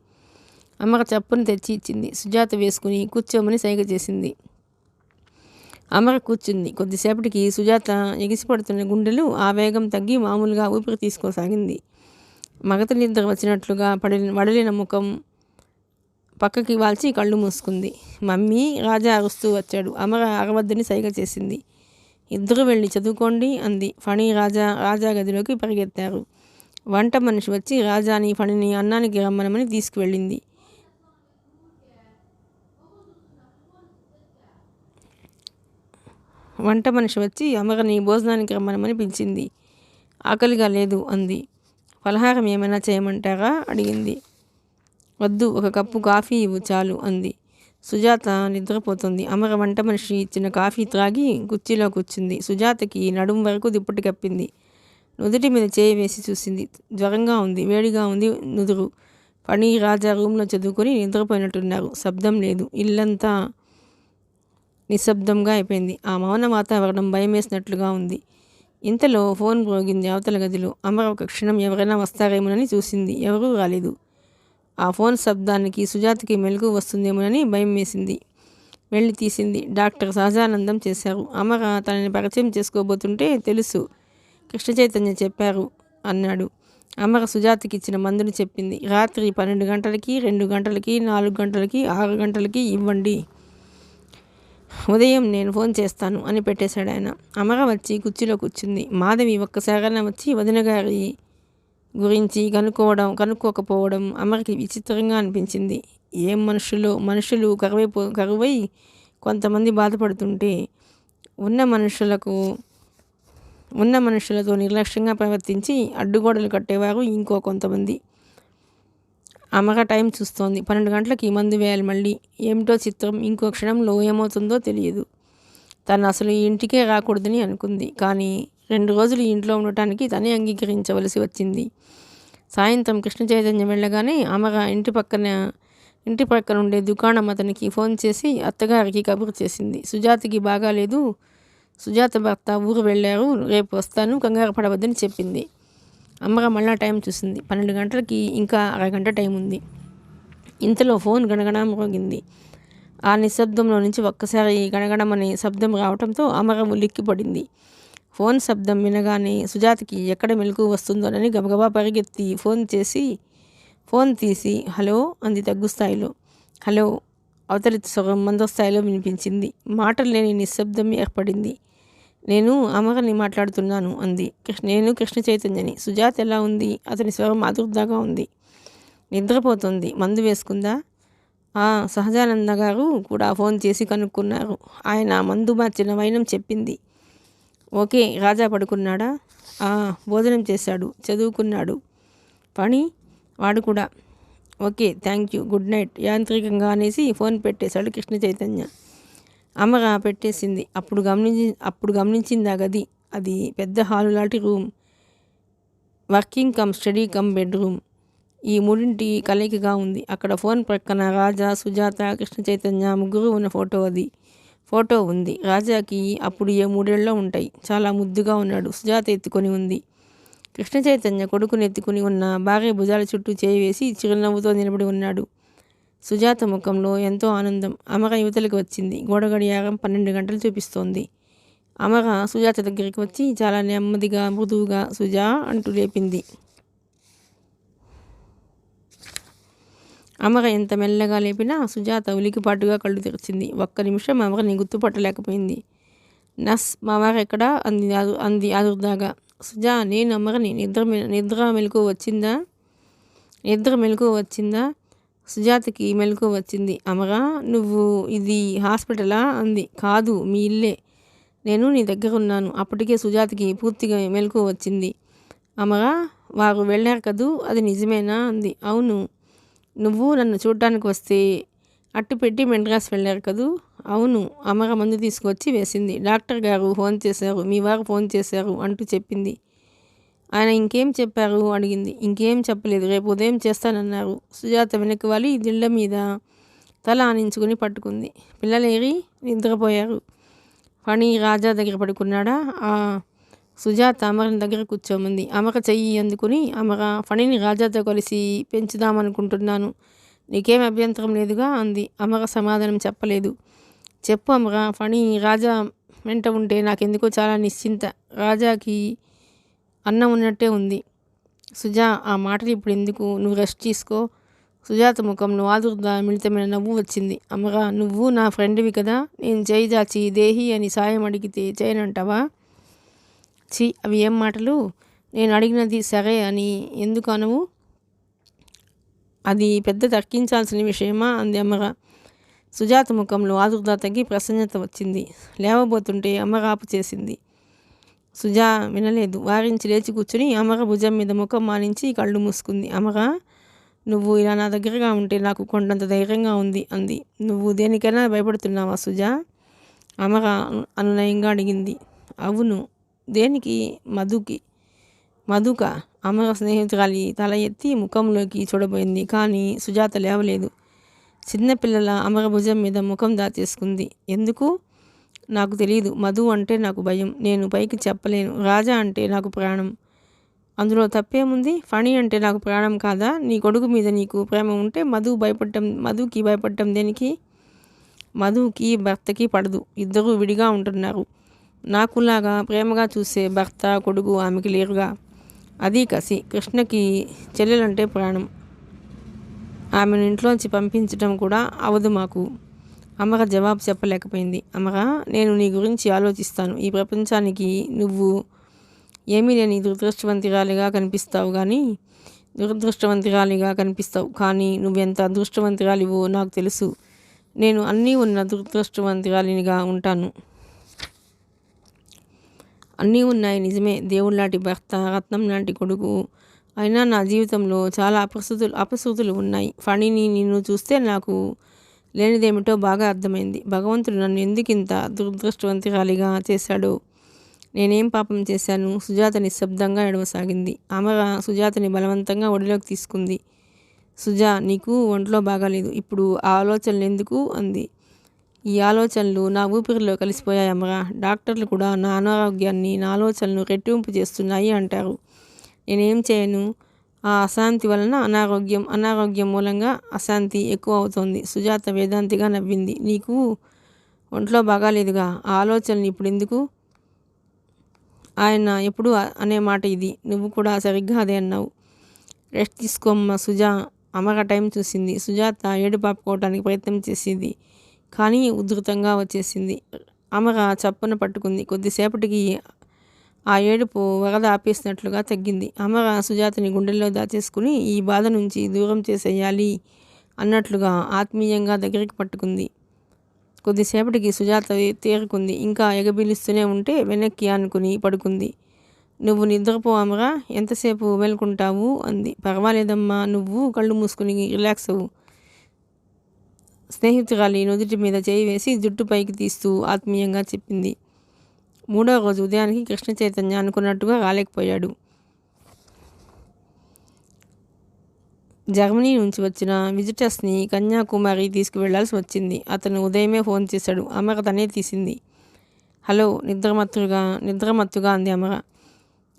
అమర చప్పును తెచ్చి ఇచ్చింది. సుజాత వేసుకుని కూర్చోమని సైగ చేసింది. అమర కూర్చుంది. కొద్దిసేపటికి సుజాత ఎగిసిపడుతున్న గుండెలు ఆ వేగం తగ్గి మామూలుగా ఊపిరి తీసుకోసాగింది. మగత నిద్ర వచ్చినట్లుగా వడలిన ముఖం పక్కకి వాల్చి కళ్ళు మూసుకుంది. మమ్మీ, రాజా అరుస్తూ వచ్చాడు. అమర అరవద్దని సైగ చేసింది. ఇద్దరు వెళ్ళి చదువుకోండి అంది. ఫణి, రాజా గదిలోకి పరిగెత్తారు. వంట మనిషి వచ్చి రాజాని, ఫణిని అన్నానికి రమ్మనమని తీసుకువెళ్ళింది. వంట మనిషి వచ్చి అమరని భోజనానికి రమ్మనమని పిలిచింది. ఆకలిగా లేదు అంది. ఫలహారం ఏమైనా చేయమంటారా అడిగింది. వద్దు, ఒక కప్పు కాఫీ ఇవ్వు చాలు అంది. సుజాత నిద్రపోతుంది. అమర వంట మనిషి ఇచ్చిన కాఫీ త్రాగి కుర్చీలో కూర్చుంది. సుజాతకి నడుం వరకు దుప్పటి కప్పింది. నుదుటి మీద చేయి వేసి చూసింది. జ్వరంగా ఉంది, వేడిగా ఉంది నుదురు. ఫణి, రాజా రూమ్లో చదువుకొని నిద్రపోయినట్టున్నారు. శబ్దం లేదు. ఇల్లంతా నిశ్శబ్దంగా అయిపోయింది. ఆ మౌన వాతావరణం భయమేసినట్లుగా ఉంది. ఇంతలో ఫోన్ మోగింది అవతల గదిలో. అమర ఒక క్షణం ఎవరైనా వస్తారేమోనని చూసింది. ఎవరూ రాలేదు. ఆ ఫోన్ శబ్దానికి సుజాతకి మెలకువ వస్తుందేమోనని భయం వేసింది. వెళ్ళి తీసింది. డాక్టర్ సహజానందం చేశారు. అమర తనని పరిచయం చేసుకోబోతుంటే తెలుసు, కృష్ణ చైతన్య చెప్పారు అన్నాడు. అమర సుజాతకి ఇచ్చిన మందుని చెప్పింది. రాత్రి 12 గంటలకి, 2 గంటలకి, 4 గంటలకి, 6 గంటలకి ఇవ్వండి. ఉదయం నేను ఫోన్ చేస్తాను అని పెట్టేశాడు ఆయన. అమర వచ్చి కుర్చీలో కూర్చుంది. మాధవి ఒక్కసారైనా వచ్చి వదిన గారి గురించి కనుక్కోకపోవడం అమరకి విచిత్రంగా అనిపించింది. ఏం మనుషులు కరువై కొంతమంది బాధపడుతుంటే ఉన్న మనుషులతో నిర్లక్ష్యంగా ప్రవర్తించి అడ్డుగోడలు కట్టేవారు ఇంకో కొంతమంది. అమర టైం చూస్తోంది. 12 గంటలకి మందు వేయాలి మళ్ళీ. ఏమిటో చిత్రం, ఇంకో క్షణంలో ఏమవుతుందో తెలియదు. తను అసలు ఈ ఇంటికే రాకూడదని అనుకుంది. కానీ 2 రోజులు ఇంట్లో ఉండటానికి తనే అంగీకరించవలసి వచ్చింది. సాయంత్రం కృష్ణ చైతన్యం వెళ్ళగానే అమర ఇంటి పక్కన ఉండే దుకాణం అతనికి ఫోన్ చేసి అత్తగారికి కబురు చేసింది. సుజాతకి బాగాలేదు, సుజాత భర్త ఊరు వెళ్ళారు, రేపు వస్తాను, కంగారు పడవద్దని చెప్పింది. అమర మళ్ళా టైం చూసింది. 12 గంటలకి ఇంకా అరగంట టైం ఉంది. ఇంతలో ఫోన్ గణగణ మోగింది. ఆ నిశ్శబ్దంలో నుంచి ఒక్కసారి గణగణమనే శబ్దం రావడంతో అమర ఉలిక్కిపడింది. ఫోన్ శబ్దం వినగానే సుజాతకి ఎక్కడ మెలకువ వస్తుందోనని గబగబా పరిగెత్తి ఫోన్ తీసి హలో అంది తగ్గుస్థాయిలో. హలో అవతలి స్వరం మందస్థాయిలో వినిపించింది. మాటలు లేని నిశ్శబ్దం ఏర్పడింది. నేను అమరని మాట్లాడుతున్నాను అంది. నేను కృష్ణ చైతన్యని. సుజాత ఎలా ఉంది? అతని స్వరం ఆదుర్దాగా ఉంది. నిద్రపోతుంది. మందు వేసుకుందా? సహజానంద గారు కూడా ఫోన్ చేసి కనుక్కున్నారు. ఆయన మందు మార్చిన వైనం చెప్పింది. ఓకే. రాజా పడుకున్నాడా? భోజనం చేశాడు, చదువుకున్నాడు. పని వాడు కూడా. Okay, thank you, good night యాంత్రికంగా అనేసి ఫోన్ పెట్టేశాడు కృష్ణ చైతన్య. అమర పెట్టేసింది. అప్పుడు గమనించింది ఆ గది. అది పెద్ద హాలు లాంటి room. Working come study come bedroom. ఈ మూడింటి కలయికగా ఉంది. అక్కడ ఫోన్ ప్రక్కన రాజా, సుజాత, కృష్ణ చైతన్య ముగ్గురు ఉన్న ఫోటో ఉంది. రాజాకి అప్పుడు 3 ఏళ్ళలో ఉంటాయి. చాలా ముద్దుగా ఉన్నాడు. సుజాత ఎత్తుకొని ఉంది. కృష్ణ చైతన్య కొడుకుని ఎత్తుకుని ఉన్న భార్య భుజాల చుట్టూ చేయి వేసి చిరునవ్వుతో నిలబడి ఉన్నాడు. సుజాత ముఖంలో ఎంతో ఆనందం. అమర యువతలకు వచ్చింది. గోడ గడియారం 12 గంటలు చూపిస్తోంది. అమర సుజాత దగ్గరికి వచ్చి చాలా నెమ్మదిగా మృదువుగా సుజా అంటూ లేపింది. అమర ఎంత మెల్లగా లేపినా సుజాత ఉలికిపాటుగా కళ్ళు తెరిచింది. ఒక్క నిమిషం అమరని గుర్తుపట్టలేకపోయింది. మావారు ఎక్కడా అంది ఆదుర్దాగా. సుజా, నేను అమరని. నిద్ర మెలకువ వచ్చిందా? సుజాతకి మెలకువ వచ్చింది. అమర, నువ్వు ఇది హాస్పిటలా అంది. కాదు, మీ ఇల్లే. నేను నీ దగ్గర ఉన్నాను. అప్పటికే సుజాతకి పూర్తిగా మెలకువ వచ్చింది. అమర, వారు వెళ్ళారు కదూ, అది నిజమేనా అంది. అవును. నువ్వు నన్ను చూడటానికి వస్తే అట్టు పెట్టి మెడ్రాస్ వెళ్ళారు కదూ? అవును. అమర మందు తీసుకువచ్చి వేసింది. డాక్టర్ గారు ఫోన్ చేశారు, మీ వారు ఫోన్ చేశారు అంటూ చెప్పింది. ఆయన ఇంకేం చెప్పారు అడిగింది. ఇంకేం చెప్పలేదు, రేపు ఉదయం చేస్తానన్నారు. సుజాత వెనక్కి వాలి దిళ్ళ మీద తల ఆనించుకుని పట్టుకుంది. పిల్లలేరి? నిద్రపోయారు. ఫణి రాజా దగ్గర పడుకున్నాడా? సుజాత అమరని దగ్గర కూర్చోమంది. అమర చెయ్యి అందుకుని, అమర, ఫణిని రాజాతో కలిసి పెంచుదామనుకుంటున్నాను, నీకేం అభ్యంతరం లేదుగా అంది. అమర సమాధానం చెప్పలేదు. చెప్పు అమర, ఫణి రాజా వెంట ఉంటే నాకెందుకో చాలా నిశ్చింత. రాజాకి అన్నం ఉన్నట్టే ఉంది. సుజా, ఆ మాటలు ఇప్పుడు ఎందుకు, నువ్వు రెస్ట్ తీసుకో. సుజాత ముఖంలో ఆదుర్దా మిళితమైన నవ్వు వచ్చింది. అమర, నువ్వు నా ఫ్రెండ్వి కదా, నేను చేయి జాచి దేహి అని సాయం అడిగితే చేయనంటావా? అవి ఏం మాటలు? నేను అడిగినది సరే అని ఎందుకు అనవు? అది పెద్ద తర్కించాల్సిన విషయమా అంది అమర. సుజాత ముఖంలో ఆదుర్దా తగ్గి ప్రసన్నత వచ్చింది. లేవబోతుంటే అమర ఆపు చేసింది. సుజా వినలేదు. వారించి లేచి కూర్చుని అమర భుజం మీద ముఖం మానించి కళ్ళు మూసుకుంది. అమర, నువ్వు ఇలా నా దగ్గరగా ఉంటే నాకు కొండంత ధైర్యంగా ఉంది అంది. నువ్వు దేనికైనా భయపడుతున్నావా సుజా? అమర అనునయంగా అడిగింది. అవును. దేనికి? మధుకి. మధుక అమర స్నేహితురాలి తల ఎత్తి ముఖంలోకి చూడబోయింది. కానీ సుజాత లేవలేదు. చిన్నపిల్లల అమర భుజం మీద ముఖం దాచేసుకుంది. ఎందుకు? నాకు తెలియదు. మధు అంటే నాకు భయం. నేను పైకి చెప్పలేను. రాజా అంటే నాకు ప్రాణం. అందులో తప్పేముంది? ఫణి అంటే నాకు ప్రాణం కాదా? నీ కొడుకు మీద నీకు ప్రేమ ఉంటే మధుకి భయపడటం దేనికి? మధుకి భర్తకి పడదు. ఇద్దరూ విడిగా ఉంటున్నారు. నాకులాగా ప్రేమగా చూసే భర్త కొడుకు ఆమెకి లేరుగా. అది కసి. కృష్ణకి చెల్లెలంటే ప్రాణం. ఆమెను ఇంట్లోంచి పంపించడం కూడా అవదు మాకు. అమర జవాబు చెప్పలేకపోయింది. అమర, నేను నీ గురించి ఆలోచిస్తాను. ఈ ప్రపంచానికి నువ్వు ఏమీ లేని దురదృష్టవంతురాలిగా కనిపిస్తావు. కానీ నువ్వెంత అదృష్టవంతురాలివో నాకు తెలుసు. నేను అన్నీ ఉన్న దురదృష్టవంతురాలినిగా ఉంటాను. అన్నీ ఉన్నాయి నిజమే. దేవుళ్ళలాంటి భర్త, రత్నం లాంటి కొడుకు. అయినా నా జీవితంలో చాలా అపశృతులు ఉన్నాయి. ఫణిని నిన్ను చూస్తే నాకు లేనిదేమిటో బాగా అర్థమైంది. భగవంతుడు నన్ను ఎందుకింత దురదృష్టవంతురాలిగా చేశాడో. నేనేం పాపం చేశాను? సుజాత నిశ్శబ్దంగా ఏడవసాగింది. అమర సుజాతని బలవంతంగా ఒడిలోకి తీసుకుంది. సుజా, నీకు ఒంట్లో బాగాలేదు. ఇప్పుడు ఆ ఆలోచనలు ఎందుకు అంది. ఈ ఆలోచనలు నా ఊపిరిలో కలిసిపోయాయి అమర. డాక్టర్లు కూడా నా అనారోగ్యాన్ని, నా ఆలోచనలు రెట్టింపు చేస్తున్నాయి అంటారు. నేనేం చేయను? ఆ అశాంతి వలన అనారోగ్యం మూలంగా అశాంతి ఎక్కువ అవుతోంది. సుజాత వేదాంతిగా నవ్వింది. నీకు ఒంట్లో బాగాలేదుగా, ఆ ఆలోచనలు ఇప్పుడు ఎందుకు? ఆయన ఎప్పుడు అనే మాట ఇది. నువ్వు కూడా సరిగ్గా అదే అన్నావు. రెస్ట్ తీసుకోమ్మా సుజా. అమర టైం చూసింది. సుజాత ఏడుపు ఆపుకోవడానికి ప్రయత్నం చేసింది. కానీ ఉధృతంగా వచ్చేసింది. అమర చప్పున పట్టుకుంది. కొద్దిసేపటికి ఆ ఏడుపు వరద ఆపేసినట్లుగా తగ్గింది. అమర సుజాతని గుండెల్లో దాచేసుకుని ఈ బాధ నుంచి దూరం చేసేయాలి అన్నట్లుగా ఆత్మీయంగా దగ్గరికి పట్టుకుంది. కొద్దిసేపటికి సుజాత తేరుకుంది. ఇంకా ఎగబిలుస్తూనే ఉంటే వెనక్కి ఆనుకుని పడుకుంది. నువ్వు నిద్రపో అమర, ఎంతసేపు మేల్కుంటావు అంది. పర్వాలేదమ్మా, నువ్వు కళ్ళు మూసుకుని రిలాక్స్ అవ్వు. స్నేహితురాలి నుదుటి మీద చేయి వేసి జుట్టు పైకి తీస్తూ ఆత్మీయంగా చెప్పింది. 3వ రోజు ఉదయానికి కృష్ణ చైతన్య అనుకున్నట్టుగా రాలేకపోయాడు. జర్మనీ నుంచి వచ్చిన విజిటర్స్ని కన్యాకుమారి తీసుకువెళ్లాల్సి వచ్చింది. అతను ఉదయమే ఫోన్ చేశాడు. అమర తనే తీసింది. హలో, నిద్రమత్తుగా అంది అమర.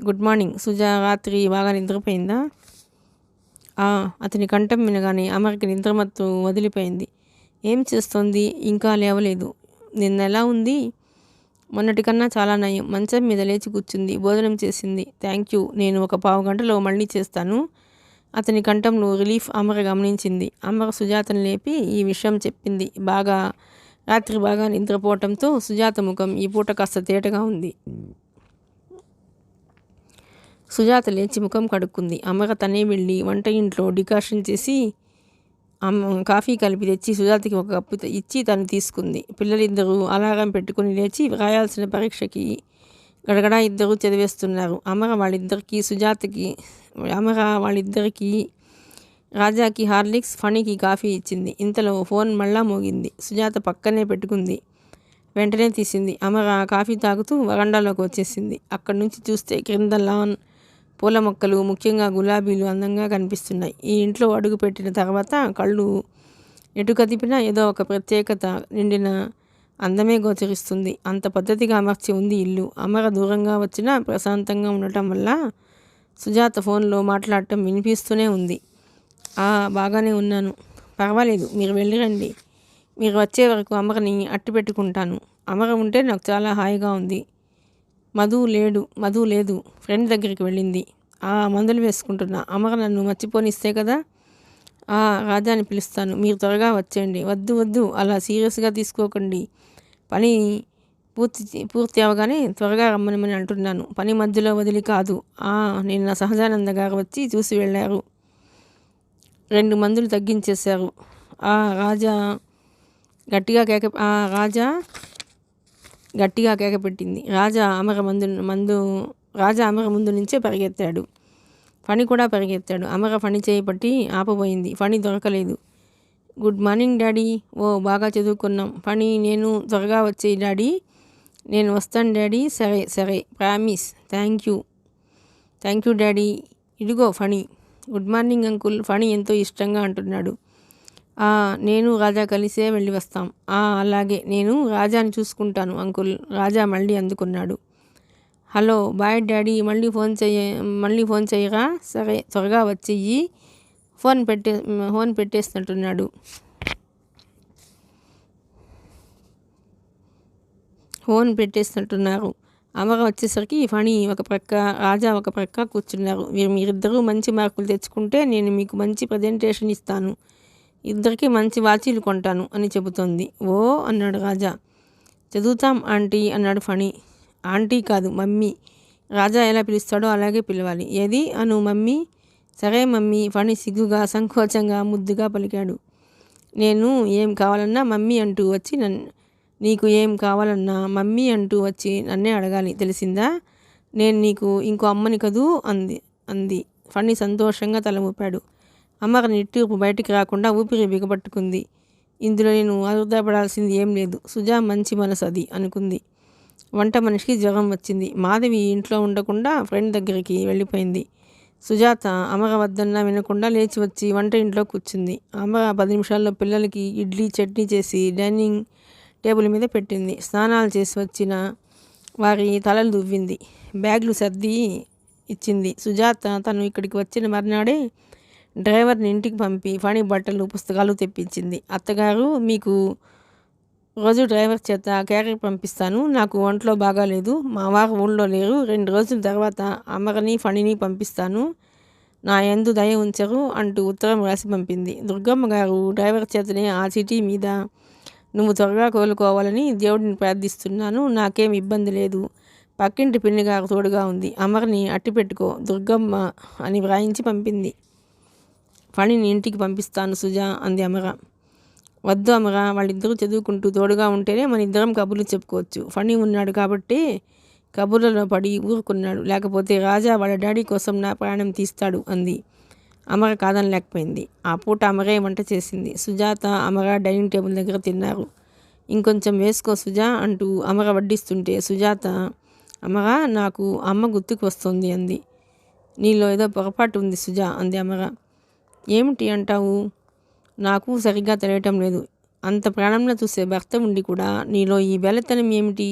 Good morning. సుజా రాత్రి బాగా నిద్రపోయిందా? అతని కంఠం వినగానే అమరకి నిద్రమత్తు వదిలిపోయింది. ఏం చేస్తోంది? ఇంకా లేవలేదు. నిన్న ఎలా ఉంది? మొన్నటికన్నా చాలా నయం. మంచం మీద లేచి కూర్చుంది. భోజనం చేసింది. థ్యాంక్ యూ, నేను ఒక పావు గంటలో మళ్ళీ చేస్తాను. అతని కంఠంలో రిలీఫ్ అమర గమనించింది. అమర సుజాతను లేపి ఈ విషయం చెప్పింది. రాత్రి బాగా నిద్రపోవటంతో సుజాత ముఖం ఈ పూట కాస్త తేటగా ఉంది. సుజాత లేచి ముఖం కడుక్కుంది. అమర తనే వెళ్ళి వంట ఇంట్లో డికాషన్ చేసి కాఫీ కలిపి తెచ్చి సుజాతకి ఒక కప్పు ఇచ్చి తను తీసుకుంది. పిల్లలిద్దరూ అలారం పెట్టుకుని లేచి రాయాల్సిన పరీక్షకి గడగడా ఇద్దరూ చదివేస్తున్నారు. అమర వాళ్ళిద్దరికీ రాజాకి హార్లిక్స్, ఫణికి కాఫీ ఇచ్చింది. ఇంతలో ఫోన్ మళ్ళా మోగింది. సుజాత పక్కనే పెట్టుకుంది. వెంటనే తీసింది. అమర కాఫీ తాగుతూ వరండాలోకి వచ్చేసింది. అక్కడి నుంచి చూస్తే క్రింద లాన్, పూల మొక్కలు, ముఖ్యంగా గులాబీలు అందంగా కనిపిస్తున్నాయి. ఈ ఇంట్లో అడుగు పెట్టిన తర్వాత కళ్ళు ఎటు కదిపినా ఏదో ఒక ప్రత్యేకత నిండిన అందమే గోచరిస్తుంది. అంత పద్ధతిగా అమర్చి ఉంది ఇల్లు. అమర దూరంగా వచ్చినా ప్రశాంతంగా ఉండటం వల్ల సుజాత ఫోన్లో మాట్లాడటం వినిపిస్తూనే ఉంది. బాగానే ఉన్నాను. పర్వాలేదు, మీరు వెళ్ళిరండి. మీరు వచ్చే వరకు అమరని అట్టి పెట్టుకుంటాను. అమర ఉంటే నాకు చాలా హాయిగా ఉంది. మధు లేదు, ఫ్రెండ్ దగ్గరికి వెళ్ళింది. మందులు వేసుకుంటున్నా. అమర నన్ను మర్చిపోనిస్తే కదా. రాజాని పిలుస్తాను, మీరు త్వరగా వచ్చేయండి. వద్దు, అలా సీరియస్గా తీసుకోకండి. పని పూర్తి అవగానే త్వరగా రమ్మనమని అంటున్నాను. పని మధ్యలో వదిలి కాదు. నిన్న సహజానంద గారు వచ్చి చూసి వెళ్ళారు. 2 మందులు తగ్గించేశారు. రాజా గట్టిగా కేకపెట్టింది. రాజా అమర ముందు నుంచే పరిగెత్తాడు. ఫణి కూడా పరిగెత్తాడు. అమర ఫణి చేయి పట్టి ఆపబోయింది. ఫణి దొరకలేదు. Good morning daddy. బాగా చదువుకున్నాం. ఫణి, నేను త్వరగా వచ్చేయి డాడీ. నేను వస్తాను డాడీ. సరే promise. Thank you. Thank you daddy. ఇదిగో Phani. Good morning uncle. Phani ఎంతో ఇష్టంగా అంటున్నాడు. నేను రాజా కలిసే వెళ్ళి వస్తాం. అలాగే, నేను రాజాని చూసుకుంటాను అంకుల్. రాజా మళ్ళీ అందుకున్నాడు. Hello, bye daddy. మళ్ళీ ఫోన్ చేయరా? సరే, త్వరగా వచ్చేయి. ఫోన్ పెట్టేస్తున్నట్టున్నాడు. అమర వచ్చేసరికి ఫణి ఒక ప్రక్క, రాజా ఒక ప్రక్క కూర్చున్నారు. మీరిద్దరూ మంచి మార్కులు తెచ్చుకుంటే నేను మీకు మంచి ప్రజెంటేషన్ ఇస్తాను. ఇద్దరికి మంచి వాచీలు కొంటాను అని చెబుతోంది. ఓ అన్నాడు రాజా. చదువుతాం ఆంటీ అన్నాడు ఫణి. ఆంటీ కాదు, మమ్మీ. రాజా ఎలా పిలుస్తాడో అలాగే పిలవాలి. ఏది అను మమ్మీ. సరే మమ్మీ. ఫణి సిగ్గుగా, సంకోచంగా, ముద్దుగా పలికాడు. నేను ఏం కావాలన్నా మమ్మీ అంటూ వచ్చి నీకు ఏం కావాలన్నా మమ్మీ అంటూ వచ్చి నన్నే అడగాలి, తెలిసిందా? నేను నీకు ఇంకో అమ్మని కదూ అంది. ఫణి సంతోషంగా తల ఊపాడు. అమ్మక నిట్టూర్పు బయటికి రాకుండా ఊపిరి బిగపట్టుకుంది. ఇందులో నేను ఆదుర్దాపడాల్సింది ఏం లేదు. సుజా మంచి మనసు అది అనుకుంది. వంట మనిషికి జ్వరం వచ్చింది. మాధవి ఇంట్లో ఉండకుండా ఫ్రెండ్ దగ్గరికి వెళ్ళిపోయింది. సుజాత అమర వద్దన్నా వినకుండా లేచి వచ్చి వంట ఇంట్లో కూర్చుంది. అమర 10 నిమిషాల్లో పిల్లలకి ఇడ్లీ చట్నీ చేసి డైనింగ్ టేబుల్ మీద పెట్టింది. స్నానాలు చేసి వచ్చిన వారి తలలు దువ్వింది. బ్యాగులు సర్ది ఇచ్చింది. సుజాత తను ఇక్కడికి వచ్చిన మర్నాడే డ్రైవర్ని ఇంటికి పంపి ఫణి బట్టలు, పుస్తకాలు తెప్పించింది. అత్తగారు, మీకు రోజు డ్రైవర్ చేత క్యారెట్ పంపిస్తాను. నాకు ఒంట్లో బాగాలేదు. మా వారు ఊళ్ళో లేరు. 2 రోజుల తర్వాత అమరని, ఫణిని పంపిస్తాను. నా యందు దయ ఉంచరు అంటూ ఉత్తరం రాసి పంపింది. దుర్గమ్మ గారు డ్రైవర్ చేతనే ఆ సిటీ మీద నువ్వు త్వరగా కోలుకోవాలని దేవుడిని ప్రార్థిస్తున్నాను. నాకేం ఇబ్బంది లేదు. పక్కింటి పిన్ని గారు తోడుగా ఉంది. అమర్ని అట్టి పెట్టుకో దుర్గమ్మ అని వ్రాయించి పంపింది. ఫణిని ఇంటికి పంపిస్తాను సుజా అంది అమర. వద్దు అమర, వాళ్ళిద్దరూ చదువుకుంటూ తోడుగా ఉంటేనే మన ఇద్దరం కబుర్లు చెప్పుకోవచ్చు. ఫణి ఉన్నాడు కాబట్టి కబుర్లలో పడి ఊరుకున్నాడు. లేకపోతే రాజా వాళ్ళ డాడీ కోసం నా ప్రాణం తీస్తాడు అంది. అమర కాదనలేకపోయింది. ఆ పూట అమరే వంట చేసింది. సుజాత, అమర డైనింగ్ టేబుల్ దగ్గర తిన్నారు. ఇంకొంచెం వేసుకో సుజా అంటూ అమర వడ్డిస్తుంటే సుజాత, అమర, నాకు అమ్మ గుర్తుకు వస్తుంది అంది. నీలో ఏదో పొరపాటు ఉంది సుజా అంది అమర. ఏమిటి అంటావు? నాకు సరిగ్గా తెలియటం లేదు. అంత ప్రాణంలో చూసే భర్త ఉండి కూడా నీలో ఈ బెలతనం ఏమిటి?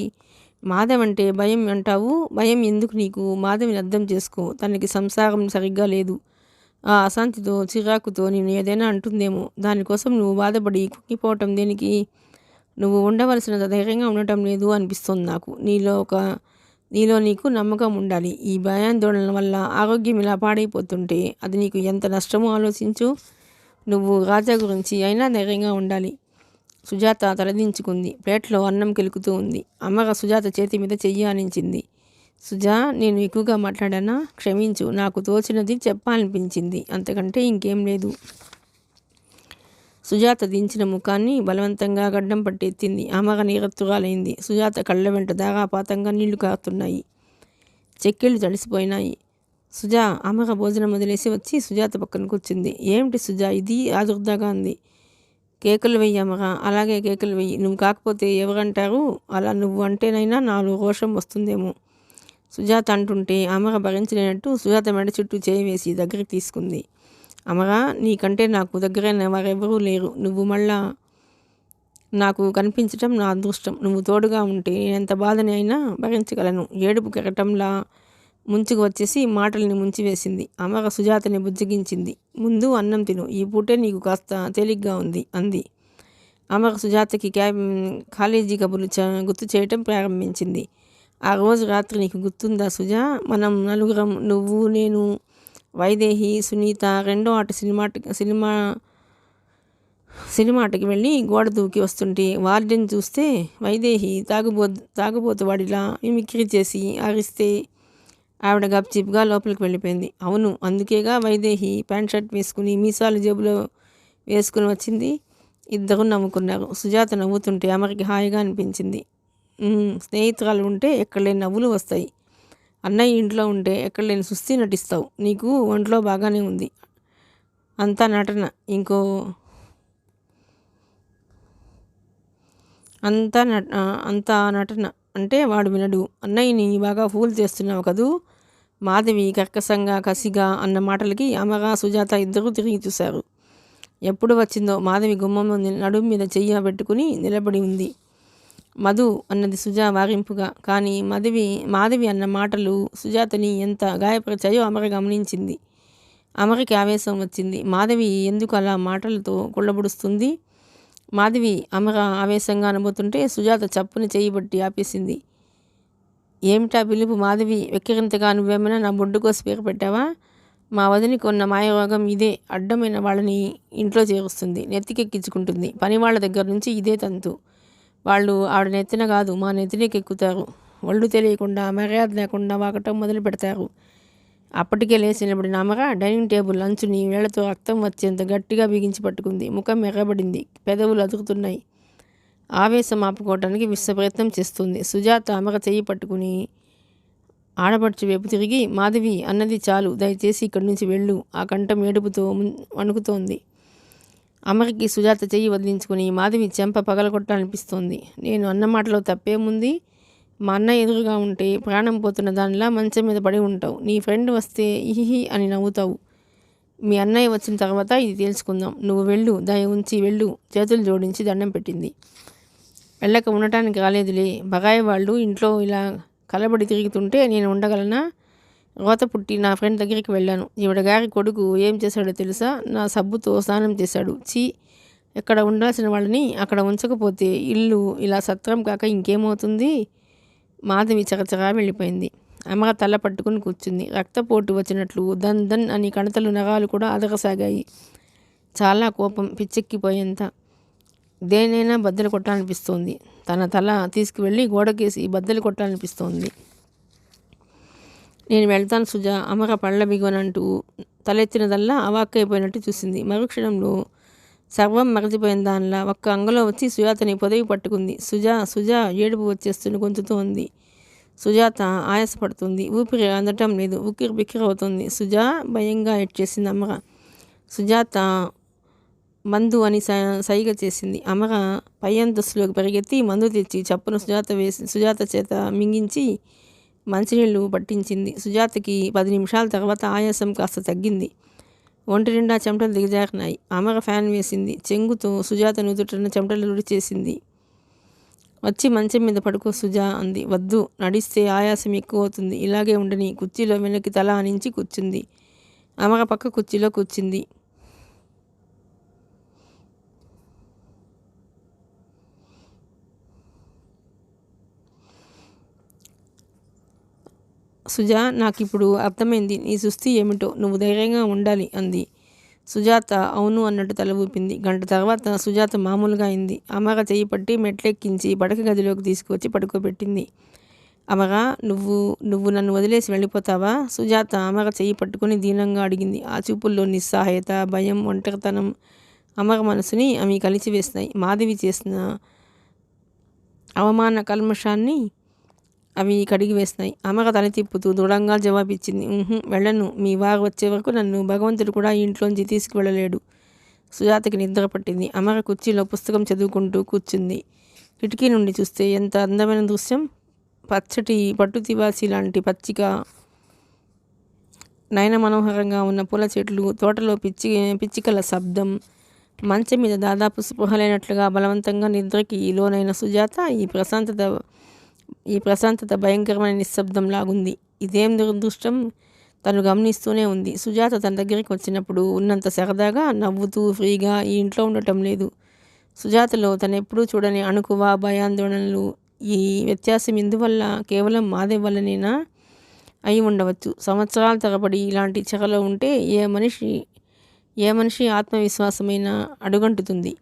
మాధవ్ అంటే భయం అంటావు. భయం ఎందుకు నీకు? మాధవిని అర్థం చేసుకో. తనకి సంసారం సరిగ్గా లేదు. ఆ అశాంతితో, చిరాకుతో నేను ఏదైనా అంటుందేమో. దానికోసం నువ్వు బాధపడి కుంగిపోవటం దేనికి? నువ్వు ఉండవలసిన ధైర్యంగా ఉండటం లేదు అనిపిస్తుంది నాకు. నీలో నీకు నమ్మకం ఉండాలి. ఈ భయాందోళనల వల్ల ఆరోగ్యం ఇలా పాడైపోతుంటే అది నీకు ఎంత నష్టమో ఆలోచించు. నువ్వు రాజా గురించి అయినా ధైర్యంగా ఉండాలి. సుజాత తలదించుకుంది. ప్లేట్లో అన్నం కెలుకుతూ ఉంది. అమర సుజాత చేతి మీద చెయ్యి ఆనించింది. సుజా, నేను ఎక్కువగా మాట్లాడానా? క్షమించు. నాకు తోచినది చెప్పాలనిపించింది. అంతకంటే ఇంకేం లేదు. సుజాత దించిన ముఖాన్ని బలవంతంగా గడ్డం పట్టి ఎత్తింది. అమర నీరత్తురాలైంది. సుజాత కళ్ళ వెంట ధారాపాతంగా నీళ్లు కారుతున్నాయి. చెక్కిళ్ళు తడిసిపోయినాయి. సుజా, అమర భోజనం వదిలేసి వచ్చి సుజాత పక్కన కూర్చుంది. ఏమిటి సుజా ఇది? ఆదుర్దాగా అంది. కేకులు వెయ్యి అమర. అలాగే కేకులు వెయ్యి. నువ్వు కాకపోతే ఎవరంటారు? అలా నువ్వు అంటేనైనా నాలో రోషం వస్తుందేమో. సుజాత అంటుంటే అమర భరించలేనట్టు సుజాత మెడ చుట్టూ చేయి వేసి దగ్గరికి తీసుకుంది. అమర, నీకంటే నాకు దగ్గరైన వారెవరూ లేరు. నువ్వు మళ్ళా నాకు కనిపించటం నా అదృష్టం. నువ్వు తోడుగా ఉంటే నేనెంత బాధని అయినా భరించగలను. ఏడుపు కెరటంలా ముంచుకు వచ్చేసి మాటల్ని ముంచివేసింది. అమర సుజాతని బుజ్జగించింది. ముందు అన్నం తిను. ఈ పూటే నీకు కాస్త తేలిగ్గా ఉంది అంది. అమర సుజాతకి కాలేజీ కబుర్లు గుర్తు చేయటం ప్రారంభించింది. ఆ రోజు రాత్రి నీకు గుర్తుందా సుజా? మనం నలుగురం, నువ్వు, నేను, వైదేహి, సునీత రెండో ఆట సినిమాటకి వెళ్ళి గోడ దూకి వస్తుంటే వార్డెన్ చూస్తే వైదేహి తాగుబోతు వాడిలా మిమిక్రీ చేసి అరిస్తే ఆవిడ గప్చిప్గా లోపలికి వెళ్ళిపోయింది. అవును, అందుకేగా వైదేహి ప్యాంట్ షర్ట్ వేసుకుని మీసాలు జేబులో వేసుకుని వచ్చింది. ఇద్దరు నవ్వుకున్నారు. సుజాత నవ్వుతుంటే అమరికి హాయిగా అనిపించింది. స్నేహితురాలు ఉంటే ఎక్కడలేని నవ్వులు వస్తాయి. అన్నయ్య ఇంట్లో ఉంటే ఎక్కడలేని సుస్థి నటిస్తావు. నీకు ఒంట్లో బాగానే ఉంది. అంతా నటన. అంతా నటన అంటే వాడు వినడు. అన్నయ్యని బాగా ఫూల్ చేస్తున్నావు కదూ. మాధవి కర్కశంగా కసిగా అన్న మాటలకి అమర సుజాత ఇద్దరూ తిరిగి చూశారు. ఎప్పుడు వచ్చిందో మాధవి గుమ్మం నడుము మీద చెయ్య పెట్టుకుని నిలబడి ఉంది. మధు అన్నది సుజా వారింపుగా. కానీ మాధవి అన్న మాటలు సుజాతని ఎంత గాయపరిచాయో అమర గమనించింది. అమరకి ఆవేశం వచ్చింది. మాధవి ఎందుకు అలా మాటలతో కుళ్ళబుడుస్తుంది? మాధవి అమర ఆవేశంగా అనబోతుంటే సుజాత చప్పుని చేయబట్టి ఆపేసింది. ఏమిటా పిలుపు మాధవి? వెక్కిరింతగా నువ్వేమైనా నా బొడ్డు కోసి పేరు పెట్టావా? మా వదిని కొన్న మాయరోగం ఇదే. అడ్డమైన వాళ్ళని ఇంట్లో చేరుస్తుంది, నెత్తికెక్కించుకుంటుంది. పని వాళ్ళ దగ్గర నుంచి ఇదే తంతు. వాళ్ళు ఆవిడ నెత్తిన కాదు మా నెత్తినెక్కుతారు. ఒళ్ళు తెలియకుండా మర్యాద లేకుండా వాకటం మొదలు పెడతారు. అప్పటికే లేచి నిలబడిన అమర డైనింగ్ టేబుల్ అంచుని వేళ్లతో రక్తం వచ్చేంత గట్టిగా బిగించి పట్టుకుంది. ముఖం ఎర్రబడింది, పెదవులు అదురుతున్నాయి. ఆవేశం ఆపుకోవటానికి ప్రయత్నం చేస్తుంది. సుజాత అమర చెయ్యి పట్టుకుని ఆడపడుచు వైపు తిరిగి, మాధవి అన్నది చాలు, దయచేసి ఇక్కడి నుంచి వెళ్ళు. ఆ కంఠం ఏడుపుతో వణుకుతోంది. అమరకి సుజాత చెయ్యి వదిలించుకుని మాధవి చెంప పగలగొట్టాలనిపిస్తోంది. నేను అన్న మాటలో తప్పేముంది? మా అన్న ఎదురుగా ఉంటే ప్రాణం పోతున్న దానిలా మంచం మీద పడి ఉంటావు. నీ ఫ్రెండ్ వస్తే ఇహిహి అని నవ్వుతావు. మీ అన్నయ్య వచ్చిన తర్వాత ఇది తేల్చుకుందాం. నువ్వు వెళ్ళు, దయ ఉంచి వెళ్ళు. చేతులు జోడించి దండం పెట్టింది. వెళ్ళక ఉండటానికి రాలేదులే. బగాయి వాళ్ళు ఇంట్లో ఇలా కలబడి తిరుగుతుంటే నేను ఉండగలనా? రోత పుట్టి నా ఫ్రెండ్ దగ్గరికి వెళ్ళాను. ఈవిడ గారి కొడుకు ఏం చేశాడో తెలుసా? నా సబ్బుతో స్నానం చేశాడు. చీ, ఎక్కడ ఉండాల్సిన వాళ్ళని అక్కడ ఉంచకపోతే ఇల్లు ఇలా సత్రం కాక ఇంకేమవుతుంది? మాధవి చకచకా వెళ్ళిపోయింది. అమర తల పట్టుకుని కూర్చుంది. రక్తపోటు వచ్చినట్లు దన్ దన్ అని కణతలు నరాలు కూడా అదగసాగాయి. చాలా కోపం, పిచ్చెక్కిపోయేంత. దేనైనా బద్దలు కొట్టాలనిపిస్తోంది. తన తల తీసుకువెళ్ళి గోడకేసి బద్దలు కొట్టాలనిపిస్తోంది. నేను వెళ్తాను సుజా. అమర పళ్ళ బిగోనంటూ తలెత్తినదల్లా అవాక్కైపోయినట్టు చూసింది. మరుక్షణంలో సర్వం మరచిపోయిన దానిలా ఒక్క అంగలో వచ్చి సుజాతని పొదవి పట్టుకుంది. సుజా ఏడుపు వచ్చేస్తున్న గొంతుతో ఉంది. సుజాత ఆయాసపడుతుంది. ఊపిరి అందటం లేదు. ఉక్కిరి బిక్కిరి అవుతుంది. సుజా భయంగా ఏడ్చేసింది అమర. సుజాత మందు అని సైగ చేసింది. అమర పై అంతస్తులోకి పరిగెత్తి మందు తెచ్చి చప్పున సుజాత చేత మింగించి మంచినీళ్ళు పట్టించింది. సుజాతకి 10 నిమిషాల తర్వాత ఆయాసం కాస్త తగ్గింది. ఒంటి నిండా చెమటలు దిగజారినాయి. అమర ఫ్యాన్ వేసింది. చెంగుతో సుజాత నుదుటన చెమటలు రుడిచేసింది. వచ్చి మంచం మీద పడుకో సుజా అంది. వద్దు, నడిస్తే ఆయాసం ఎక్కువ అవుతుంది. ఇలాగే ఉండని. కుర్చీలో వెనక్కి తల ఆనించి కూర్చుంది. అమర పక్క కుర్చీలో కూర్చుంది. సుజా, నాకిప్పుడు అర్థమైంది నీ సుస్థి ఏమిటో. నువ్వు ధైర్యంగా ఉండాలి అంది. సుజాత అవును అన్నట్టు తల ఊపింది. గంట తర్వాత సుజాత మామూలుగా అయింది. అమర చెయ్యి పట్టి మెట్లెక్కించి పడక గదిలోకి తీసుకువచ్చి పడుకోబెట్టింది. అమర, నువ్వు నన్ను వదిలేసి వెళ్ళిపోతావా? సుజాత అమర చెయ్యి పట్టుకుని దీనంగా అడిగింది. ఆ చూపుల్లో నిస్సహాయత, భయం, ఒంటరితనం అమర మనసుని అవి కలిచివేసినాయి. మాధవి చేసిన అవమాన కల్మషాన్ని అవి కడిగి వేసినాయి. అమర తల తిప్పుతూ దృఢంగా జవాబిచ్చింది. వెళ్ళను. మీ వారు వచ్చే వరకు నన్ను భగవంతుడు కూడా ఇంట్లోంచి తీసుకువెళ్ళలేడు. సుజాతకి నిద్ర పట్టింది. అమర కుర్చీలో పుస్తకం చదువుకుంటూ కూర్చుంది. కిటికీ నుండి చూస్తే ఎంత అందమైన దృశ్యం. పచ్చటి పట్టు తివాసి లాంటి పచ్చిక నయన మనోహరంగా ఉన్న పూల చెట్లు, తోటలో పిచ్చికల శబ్దం. మంచం మీద దాదాపు స్పృహలేనట్లుగా బలవంతంగా నిద్రకి లోనైన సుజాత ఈ ప్రశాంతత భయంకరమైన నిశ్శబ్దం లాగుంది. ఇదేం దురదృష్టం? తను గమనిస్తూనే ఉంది. సుజాత తన దగ్గరికి వచ్చినప్పుడు ఉన్నంత సరదాగా, నవ్వుతూ ఫ్రీగా ఈ ఇంట్లో ఉండటం లేదు. సుజాతలో తనెప్పుడూ చూడని అణుకువ, భయాందోళనలు. ఈ వ్యత్యాసం ఎందువల్ల? కేవలం మాధవి వల్లనేనా? అయి ఉండవచ్చు. సంవత్సరాల తరబడి ఇలాంటి చెరలో ఉంటే ఏ మనిషి ఆత్మవిశ్వాసమైనా అడుగంటుతుంది.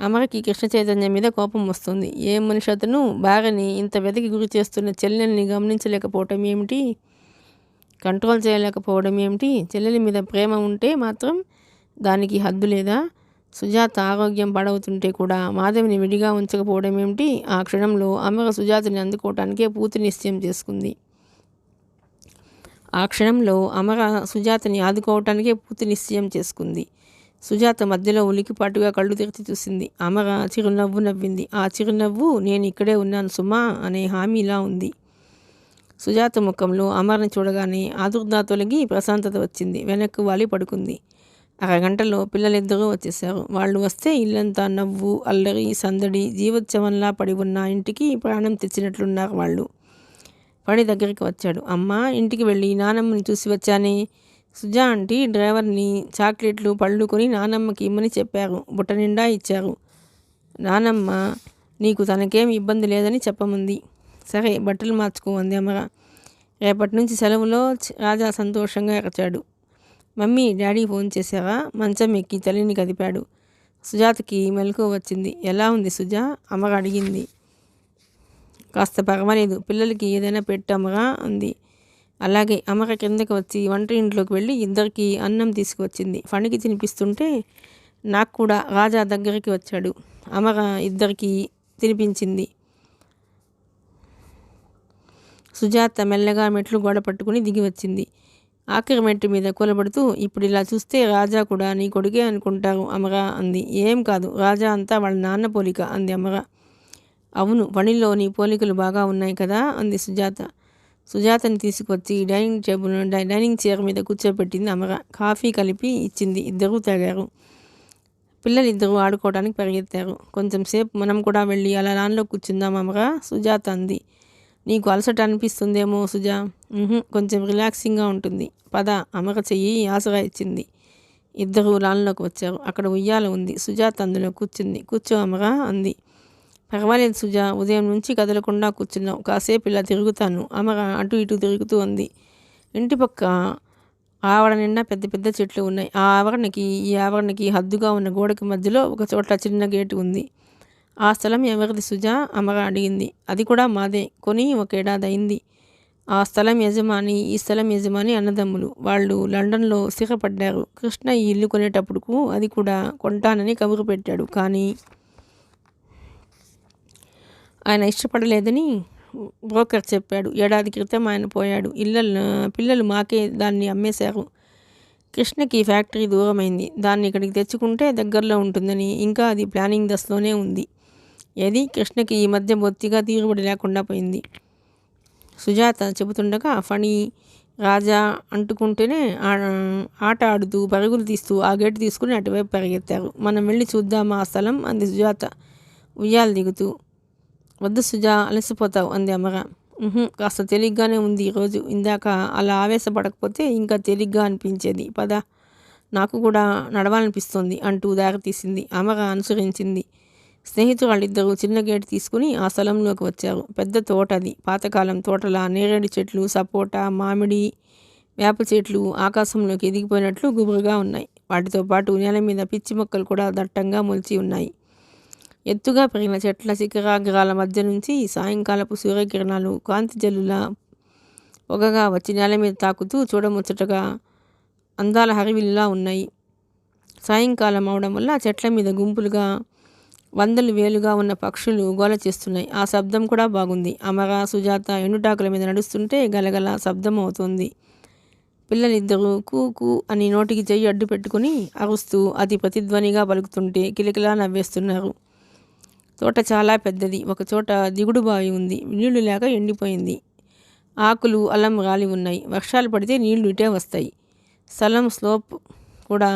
అమరకి కృష్ణ చైతన్యం మీద కోపం వస్తుంది. ఏ మనిషి అతను భార్యని ఇంత వెతికి గురి చేస్తున్న చెల్లెల్ని గమనించలేకపోవటం ఏమిటి? కంట్రోల్ చేయలేకపోవడం ఏమిటి? చెల్లెలి మీద ప్రేమ ఉంటే మాత్రం దానికి హద్దు లేదా? సుజాత ఆరోగ్యం పాడవుతుంటే కూడా మాధవిని విడిగా ఉంచకపోవడం ఏమిటి? ఆ క్షణంలో అమర సుజాతని అందుకోవటానికే పూర్తి నిశ్చయం చేసుకుంది. సుజాత మధ్యలో ఉలికిపాటుగా కళ్ళు తెరిచి చూసింది. అమర చిరునవ్వు నవ్వింది. ఆ చిరునవ్వు నేను ఇక్కడే ఉన్నాను సుమా అనే హామీలా ఉంది. సుజాత ముఖంలో అమర్ని చూడగానే ఆదుర్దా తొలగి ప్రశాంతత వచ్చింది. వెనక్కు వాలి పడుకుంది. అరగంటలో పిల్లలిద్దరూ వచ్చేశారు. వాళ్ళు వస్తే ఇల్లంతా నవ్వు, అల్లరి, సందడి, జీవోత్సవంలా పడి ఉన్న ఇంటికి ప్రాణం తెచ్చినట్లున్నారు వాళ్ళు. పడి దగ్గరికి వచ్చాడు. అమ్మా, ఇంటికి వెళ్ళి నానమ్మని చూసి వచ్చానే. సుజా ఆంటీ డ్రైవర్ని చాక్లెట్లు పళ్ళు కొని నానమ్మకి ఇమ్మని చెప్పారు. బుట్ట నిండా ఇచ్చారు. నానమ్మ నీకు తనకేం ఇబ్బంది లేదని చెప్పమంది. సరే, బట్టలు మార్చుకో అంది అమర. రేపటి నుంచి సెలవులో రాజా సంతోషంగా ఎరచాడు. మమ్మీ, డాడీ ఫోన్ చేశారా? మంచం ఎక్కి తల్లిని కదిపాడు. సుజాతకి మెలకువ వచ్చింది. ఎలా ఉంది సుజా? అమర అడిగింది. కాస్త పర్వాలేదు, పిల్లలకి ఏదైనా పెట్టమరా అంది. అలాగే. అమర కిందకి వచ్చి వంట ఇంట్లోకి వెళ్ళి ఇద్దరికి అన్నం తీసుకువచ్చింది. ఫణికి తినిపిస్తుంటే నాకు కూడా రాజా దగ్గరికి వచ్చాడు. అమర ఇద్దరికి తినిపించింది. సుజాత మెల్లగా మెట్లు గోడ పట్టుకుని దిగి వచ్చింది. ఆఖరి మెట్టు మీద కూలబడుతూ, ఇప్పుడు ఇలా చూస్తే రాజా కూడా నీ కొడుకే అనుకుంటారు అమర అంది. ఏం కాదు, రాజా అంతా వాళ్ళ నాన్న పోలిక అంది అమర. అవును, పనిలో నీ పోలికలు బాగా ఉన్నాయి కదా అంది సుజాత. సుజాతని తీసుకొచ్చి డైనింగ్ చైర్ మీద కూర్చోబెట్టింది అమర. కాఫీ కలిపి ఇచ్చింది. ఇద్దరూ తాగారు. పిల్లలిద్దరూ ఆడుకోవడానికి పరిగెత్తారు. కొంచెం సేపు మనం కూడా వెళ్ళి అలా లాన్లో కూర్చుందాం అమర, సుజాత అంది. నీకు అలసట అనిపిస్తుందేమో సుజా. కొంచెం రిలాక్సింగ్గా ఉంటుంది. పద. అమర చెయ్యి ఆసరా ఇచ్చింది. ఇద్దరూ లాన్లోకి వచ్చారు. అక్కడ ఉయ్యాల ఉంది. సుజాత అందులో కూర్చుంది. కూర్చో అమర అంది. పర్వాలేదు సుజా, ఉదయం నుంచి కదలకుండా కూర్చున్నావు. కాసేపు ఇలా తిరుగుతాను. అమర అటు ఇటు తిరుగుతూ అంది. ఇంటి పక్క ఆవరణ నిండా పెద్ద పెద్ద చెట్లు ఉన్నాయి. ఆ ఆవరణకి ఈ ఆవరణకి హద్దుగా ఉన్న గోడకి మధ్యలో ఒక చోట చిన్న గేటు ఉంది. ఆ స్థలం ఎవరిది సుజా? అమర అడిగింది. అది కూడా మాదే. కొని 1 ఏడాది అయింది. ఆ స్థలం యజమాని, ఈ స్థలం యజమాని అన్నదమ్ములు. వాళ్ళు లండన్లో స్థిరపడ్డారు. కృష్ణ ఈ ఇల్లు కొనేటప్పుడుకు అది కూడా కొంటానని కబురు పెట్టాడు. కానీ ఆయన ఇష్టపడలేదని బ్రోకర్ చెప్పాడు. ఏడాది క్రితం ఆయన పోయాడు. పిల్లలు మాకే దాన్ని అమ్మేశారు. కృష్ణకి ఫ్యాక్టరీ దూరమైంది. దాన్ని ఇక్కడికి తెచ్చుకుంటే దగ్గరలో ఉంటుందని ఇంకా అది ప్లానింగ్ దశలోనే ఉంది. ఏది కృష్ణకి ఈ మధ్య బొత్తిగా తీరుబడి లేకుండా పోయింది. సుజాత చెబుతుండగా ఫణి రాజా అంటుకుంటేనే ఆట ఆడుతూ పరుగులు తీస్తూ ఆ గేటు తీసుకుని అటువైపు పరిగెత్తారు. మనం వెళ్ళి చూద్దామా ఆ స్థలం అంది సుజాత ఉయ్యాలు దిగుతూ. వద్దు సుజా, అలసిపోతావు అంది అమర. కాస్త తేలిగ్గానే ఉంది ఈరోజు. ఇందాక అలా ఆవేశపడకపోతే ఇంకా తేలిగ్గా అనిపించేది. పద, నాకు కూడా నడవాలనిపిస్తోంది అంటూ దారి తీసింది. అమర అనుసరించింది. స్నేహితురాళ్ళిద్దరూ చిన్న గేటు తీసుకుని ఆ స్థలంలోకి వచ్చారు. పెద్ద తోట అది. పాతకాలం తోటలా నేరేడు చెట్లు, సపోటా, మామిడి, వేప చెట్లు ఆకాశంలోకి ఎదిగిపోయినట్లు గుబురుగా ఉన్నాయి. వాటితో పాటు నేల మీద పిచ్చి మొక్కలు కూడా దట్టంగా మొలిచి ఉన్నాయి. ఎత్తుగా పెరిగిన చెట్ల శిఖరాగ్రాల మధ్య నుంచి సాయంకాలపు సూర్యకిరణాలు కాంతి జల్లులా పొగగా వచ్చి నేల మీద తాకుతూ చూడముచ్చటగా అందాల హరివిల్లులా ఉన్నాయి. సాయంకాలం అవడం వల్ల చెట్ల మీద గుంపులుగా వందలు వేలుగా ఉన్న పక్షులు గోల చేస్తున్నాయి. ఆ శబ్దం కూడా బాగుంది. అమర, సుజాత ఎండుటాకుల మీద నడుస్తుంటే గలగల శబ్దం అవుతుంది. పిల్లలిద్దరూ కూ కూ అని నోటికి చెయ్యి అడ్డు పెట్టుకుని అరుస్తూ అతి ప్రతిధ్వనిగా పలుకుతుంటే కిలకిలా నవ్వేస్తున్నారు. తోట చాలా పెద్దది. ఒకచోట దిగుడు బావి ఉంది. నీళ్లు లేక ఎండిపోయింది. ఆకులు అల్లం రాలి ఉన్నాయి. వర్షాలు పడితే నీళ్లు ఇటే వస్తాయి. స్థలం స్లోప్ కూడా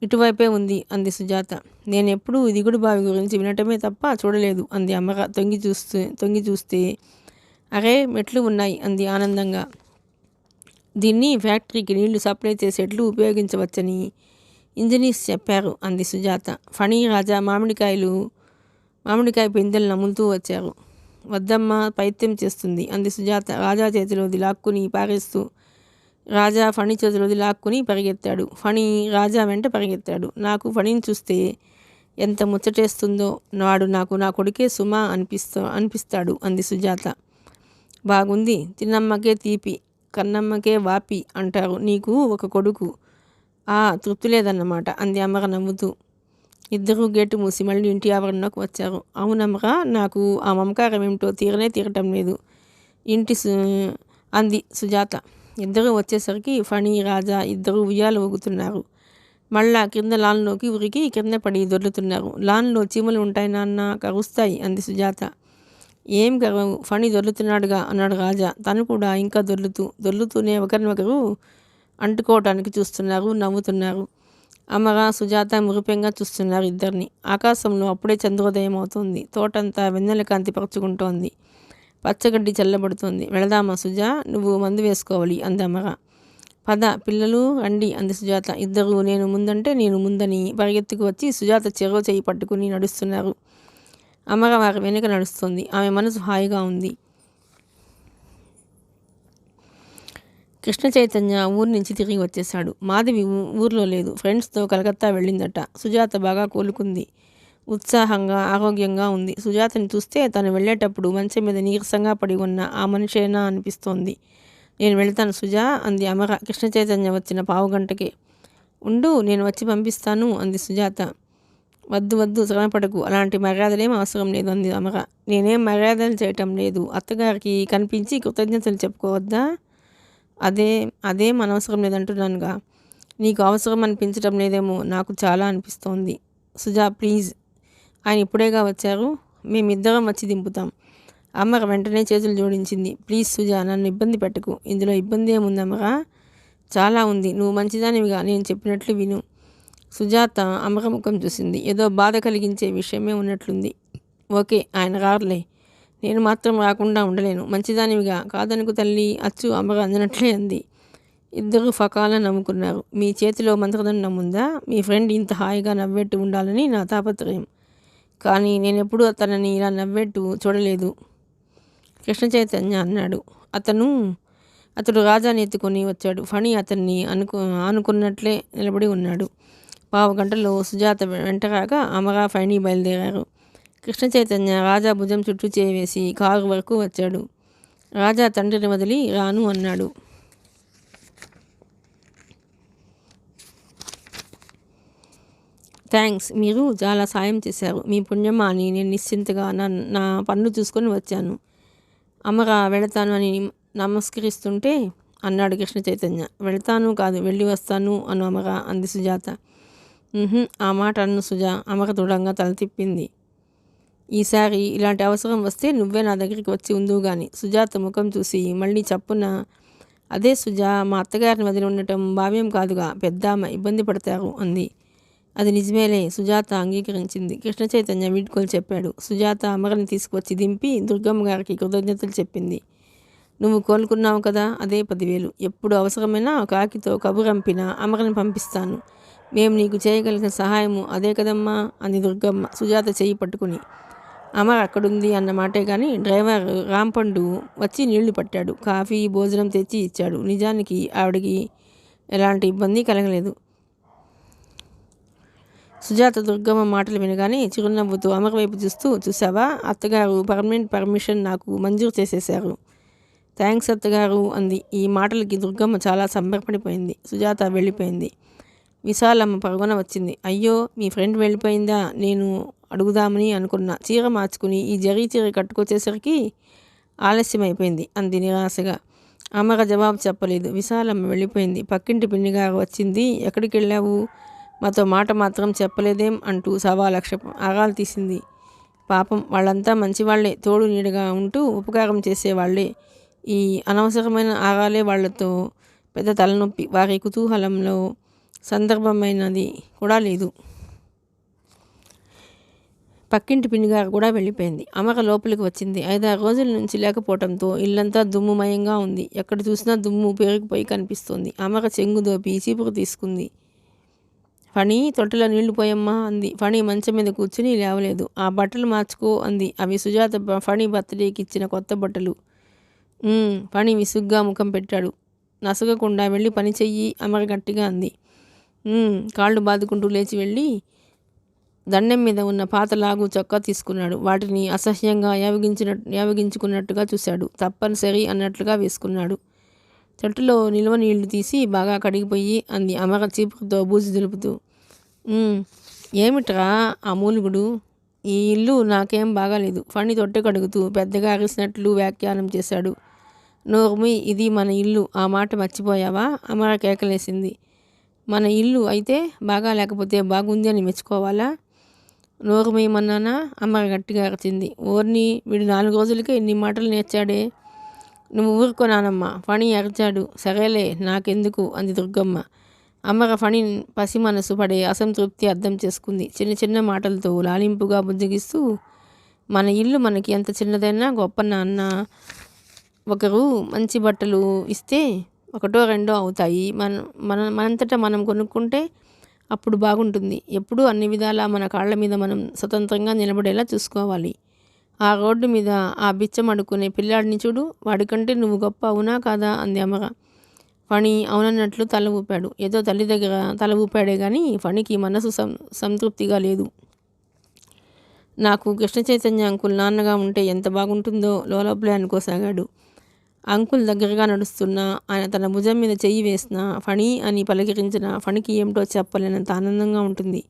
ఇటువైపే ఉంది అంది సుజాత. నేనెప్పుడూ దిగుడు బావి గురించి వినటమే తప్ప చూడలేదు అంది అమర తొంగి చూస్తే. అరే, మెట్లు ఉన్నాయి అంది ఆనందంగా. దీన్ని ఫ్యాక్టరీకి నీళ్లు సప్లై చేసేట్లు ఉపయోగించవచ్చని ఇంజనీర్స్ చెప్పారు అంది సుజాత. ఫణి, రాజా మామిడికాయ పిందెలు నములుతూ వచ్చారు. వద్దమ్మ, పైత్యం చేస్తుంది అంది సుజాత రాజా చేతిలోది లాక్కుని పారేస్తూ. రాజా ఫణి చేతిలోది లాక్కుని పరిగెత్తాడు. ఫణి రాజా వెంట పరిగెత్తాడు. నాకు ఫణిని చూస్తే ఎంత ముచ్చటేస్తుందో. వాడు నాకు నా కొడుకే సుమా అనిపిస్తాడు అంది సుజాత. బాగుంది. తిన్నమ్మకే తీపి, కన్నమ్మకే వాపి అంటారు. నీకు ఒక కొడుకు. తృప్తి లేదన్నమాట అంది అమర నవ్వుతూ. ఇద్దరూ గేటు మూసి మళ్ళీ ఇంటి ఆవరణలోకి వచ్చారు. అవునమ్మరా, నాకు ఆ మమకారం ఏమిటో తీరటం లేదు అంది సుజాత. ఇద్దరూ వచ్చేసరికి ఫణి, రాజా ఇద్దరూ ఉయ్యాలు ఊగుతున్నారు. మళ్ళా కింద లాన్లోకి ఉరికి కింద పడి దొర్లుతున్నారు. లాన్లో చీమలు ఉంటాయి నాన్న, కరుస్తాయి అంది సుజాత. ఏం గర్వం, ఫణి దొర్లుతున్నాడుగా అన్నాడు రాజా. తను కూడా ఇంకా దొర్లుతూనే ఒకరినొకరు అంటుకోవటానికి చూస్తున్నారు, నవ్వుతున్నారు. అమర, సుజాత మురిపెంగా చూస్తున్నారు ఇద్దరిని. ఆకాశంలో అప్పుడే చంద్రోదయం అవుతుంది. తోటంతా వెన్నెల కాంతి పరుచుకుంటోంది. పచ్చగడ్డి చల్లబడుతోంది. వెళదామా సుజా, నువ్వు మందు వేసుకోవాలి అంది అమర. పద పిల్లలు రండి అంది సుజాత. ఇద్దరు నేను ముందంటే నేను ముందని పరిగెత్తుకు వచ్చి సుజాత చెరో చెయ్యి పట్టుకుని నడుస్తున్నారు. అమర వారి వెనుక నడుస్తుంది. ఆమె మనసు హాయిగా ఉంది. కృష్ణ చైతన్య ఊరి నుంచి తిరిగి వచ్చేశాడు. మాధవి ఊర్లో లేదు, ఫ్రెండ్స్తో కలకత్తా వెళ్ళిందట. సుజాత బాగా కోలుకుంది. ఉత్సాహంగా, ఆరోగ్యంగా ఉంది. సుజాతని చూస్తే తను వెళ్ళేటప్పుడు మంచం మీద నీరసంగా పడి ఉన్న ఆ మనిషేనా అనిపిస్తోంది. నేను వెళ్తాను సుజా అంది అమర కృష్ణ చైతన్య వచ్చిన పావుగంటకే. ఉండు, నేను వచ్చి పంపిస్తాను అంది సుజాత. వద్దు శ్రమపడకు, అలాంటి మర్యాదలేం అవసరం లేదు అంది అమర. నేనేం మర్యాదలు చేయటం లేదు, అత్తగారికి కనిపించి కృతజ్ఞతలు చెప్పుకోవద్దా? అదేం అనవసరం లేదంటున్నానుగా. నీకు అవసరం అనిపించటం లేదేమో, నాకు చాలా అనిపిస్తోంది. సుజా ప్లీజ్, ఆయన ఇప్పుడేగా వచ్చారు, మేమిద్దరం వచ్చి దింపుతాం. అమర వెంటనే చేతులు జోడించింది. ప్లీజ్ సుజా, నన్ను ఇబ్బంది పెట్టకు. ఇందులో ఇబ్బంది ఏముంది అమర? చాలా ఉంది. నువ్వు మంచిదానివిగా, నేను చెప్పినట్లు విను. సుజాత అమర ముఖం చూసింది. ఏదో బాధ కలిగించే విషయమే ఉన్నట్లుంది. ఓకే, ఆయన రారులే, నేను మాత్రం రాకుండా ఉండలేను. మంచిదానివిగా కాదనుకు తల్లి అచ్చు అమర అందినట్లే అంది. ఇద్దరు ఫకాల నమ్ముకున్నారు. మీ చేతిలో మంత్రదండం ఉందా? మీ ఫ్రెండ్ ఇంత హాయిగా నవ్వేట్టు ఉండాలని నా తాపత్రయం. కానీ నేనెప్పుడూ తనని ఇలా నవ్వేట్టు చూడలేదు. కృష్ణ చైతన్య అన్నాడు. అతడు రాజాని ఎత్తుకొని వచ్చాడు. ఫణి అతన్ని ఆనుకున్నట్లే నిలబడి ఉన్నాడు. పావు గంటలో సుజాత వెంటరాగా అమర, ఫణి బయలుదేరారు. కృష్ణ చైతన్య రాజా భుజం చుట్టూ చేవేసి కారు వరకు వచ్చాడు. రాజా తండ్రిని వదిలి రాను అన్నాడు. థ్యాంక్స్, మీరు చాలా సాయం చేశారు. మీ పుణ్యమా అని నేను నిశ్చింతగా నా పన్ను చూసుకొని వచ్చాను. అమర వెళతాను అని నమస్కరిస్తుంటే అన్నాడు కృష్ణ చైతన్య. వెళతాను కాదు, వెళ్ళి వస్తాను అను అమర అంది సుజాత. ఆ మాట అన్ను సుజా. అమర దృఢంగా తల తిప్పింది. ఈసారి ఇలాంటి అవసరం వస్తే నువ్వే నా దగ్గరికి వచ్చి ఉందువు గాని. సుజాత ముఖం చూసి మళ్ళీ చప్పున అదే సుజా, మా అత్తగారిని వదిలి ఉండటం భావ్యం కాదుగా, పెద్దామ ఇబ్బంది పడతారు అంది. అది నిజమేలే, సుజాత అంగీకరించింది. కృష్ణ చైతన్య వీడ్కోలు చెప్పాడు. సుజాత అమరని తీసుకువచ్చి దింపి దుర్గమ్మ గారికి కృతజ్ఞతలు చెప్పింది. నువ్వు కోలుకున్నావు కదా, అదే 10,000. ఎప్పుడు అవసరమైనా కాకితో కబురంపినా అమరని పంపిస్తాను. మేము నీకు చేయగలిగిన సహాయము అదే కదమ్మా అంది దుర్గమ్మ సుజాత చెయ్యి పట్టుకుని. అమర్ అక్కడుంది అన్న మాటే కానీ డ్రైవర్ రాంపండు వచ్చి నీళ్లు పట్టాడు. కాఫీ, భోజనం తెచ్చి ఇచ్చాడు. నిజానికి ఆవిడికి ఎలాంటి ఇబ్బంది కలగలేదు. సుజాత దుర్గమ్మ మాటలు వినగానే చిరునవ్వుతో అమర్ వైపు చూసావా, అత్తగారు పర్మిషన్ నాకు మంజూరు చేసేశారు. థ్యాంక్స్ అత్తగారు అంది. ఈ మాటలకి దుర్గమ్మ చాలా సంబరపడిపోయింది. సుజాత వెళ్ళిపోయింది. విశాలమ్మ పరుగున వచ్చింది. అయ్యో, మీ ఫ్రెండ్ వెళ్ళిపోయిందా? నేను అడుగుదామని అనుకున్న చీర మార్చుకుని ఈ జరీ చీర కట్టుకొచ్చేసరికి ఆలస్యం అయిపోయింది అంది నిరాశగా. అమర జవాబు చెప్పలేదు. విశాలమ్మ వెళ్ళిపోయింది. పక్కింటి పిన్నిగారు వచ్చింది. ఎక్కడికి వెళ్ళావు? మాతో మాట మాత్రం చెప్పలేదేం అంటూ 1,00,000 ఆగాలు తీసింది. పాపం, వాళ్ళంతా మంచివాళ్లే, తోడు నీడగా ఉంటూ ఉపకారం చేసేవాళ్లే. ఈ అనవసరమైన ఆగాలే వాళ్లతో పెద్ద తలనొప్పి. వారి కుతూహలంలో సందర్భమైనది కూడా లేదు. పక్కింటి పిన్నిగారు కూడా వెళ్ళిపోయింది. అమర లోపలికి వచ్చింది. 5-6 రోజుల నుంచి లేకపోవడంతో ఇల్లంతా దుమ్ముమయంగా ఉంది. ఎక్కడ చూసినా దుమ్ము పేరుకుపోయి కనిపిస్తోంది. అమర చెంగు దోపి చీపురు తీసుకుంది. ఫణి, తొట్టెలో నీళ్లు పోయమ్మా అంది. ఫణి మంచం మీద కూర్చుని లేవలేదు. ఆ బట్టలు మార్చుకో అంది. అవి సుజాత ఫణి బర్త్డేకి ఇచ్చిన కొత్త బట్టలు. ఫణి విసుగ్గా ముఖం పెట్టాడు. నసగకుండా వెళ్ళి పని చెయ్యి అమర గట్టిగా అంది. కాళ్ళు బాదుకుంటూ లేచి వెళ్ళి దండెం మీద ఉన్న పాత లాగు చొక్కా తీసుకున్నాడు. వాటిని అసహ్యంగా యావగించుకున్నట్టుగా చూశాడు. తప్పనిసరి అన్నట్లుగా వేసుకున్నాడు. తొట్టులో నిల్వ నీళ్లు తీసి బాగా కడిగిపోయి అంది అమర చీపురుతో బూజు దులుపుతూ. ఏమిట్రా ఆ మూలుగుడు? ఈ ఇల్లు నాకేం బాగాలేదు. ఫణి తొట్టె కడుగుతూ పెద్దగా అరిసినట్లు వ్యాఖ్యానం చేశాడు. నోర్మి, ఇది మన ఇల్లు, ఆ మాట మర్చిపోయావా? అమర కేకలేసింది. మన ఇల్లు అయితే బాగా లేకపోతే బాగుంది అని మెచ్చుకోవాలా? నోరు మీయమన్నానా? అమ్మ గట్టిగా అరిచింది. ఓర్ని, వీడు 4 రోజులకే ఇన్ని మాటలు నేర్చాడే. నువ్వు ఊరుకో నానమ్మ, ఫణి అరిచాడు. సరేలే, నాకెందుకు అంది దుర్గమ్మ. అమ్మగ ఫణి పసి మనసు పడే అసంతృప్తి అర్థం చేసుకుంది. చిన్న చిన్న మాటలతో లాలింపుగా బుజ్జగిస్తూ, మన ఇల్లు మనకి ఎంత చిన్నదైనా గొప్ప నాన్న. ఒకరు మంచి బట్టలు ఇస్తే ఒకటో రెండో అవుతాయి. మనంతటా మనం కొనుక్కుంటే అప్పుడు బాగుంటుంది. ఎప్పుడూ అన్ని విధాలా మన కాళ్ళ మీద మనం స్వతంత్రంగా నిలబడేలా చూసుకోవాలి. ఆ రోడ్డు మీద ఆ బిచ్చం అడుక్కునే పిల్లాడిని చూడు, వాడికంటే నువ్వు గొప్ప, అవునా కాదా అంది అమ్మగ. ఫణి అవునన్నట్లు తల ఊపాడు. ఏదో తల్లి దగ్గర తల ఊపాడే కానీ ఫణికి మనసు సంతృప్తిగా లేదు. నాకు కృష్ణ చైతన్య అంకుల్ నాన్నగా ఉంటే ఎంత బాగుంటుందో లోలోపలే అనుకోసాగాడు. అంకుల్ దగ్గరగా నడుస్తున్నా, ఆయన తన భుజం మీద చెయ్యి వేసినా, ఫణి అని పలకరించిన ఫణికి ఏమిటో చెప్పలేనంత ఆనందంగా ఉంటుంది.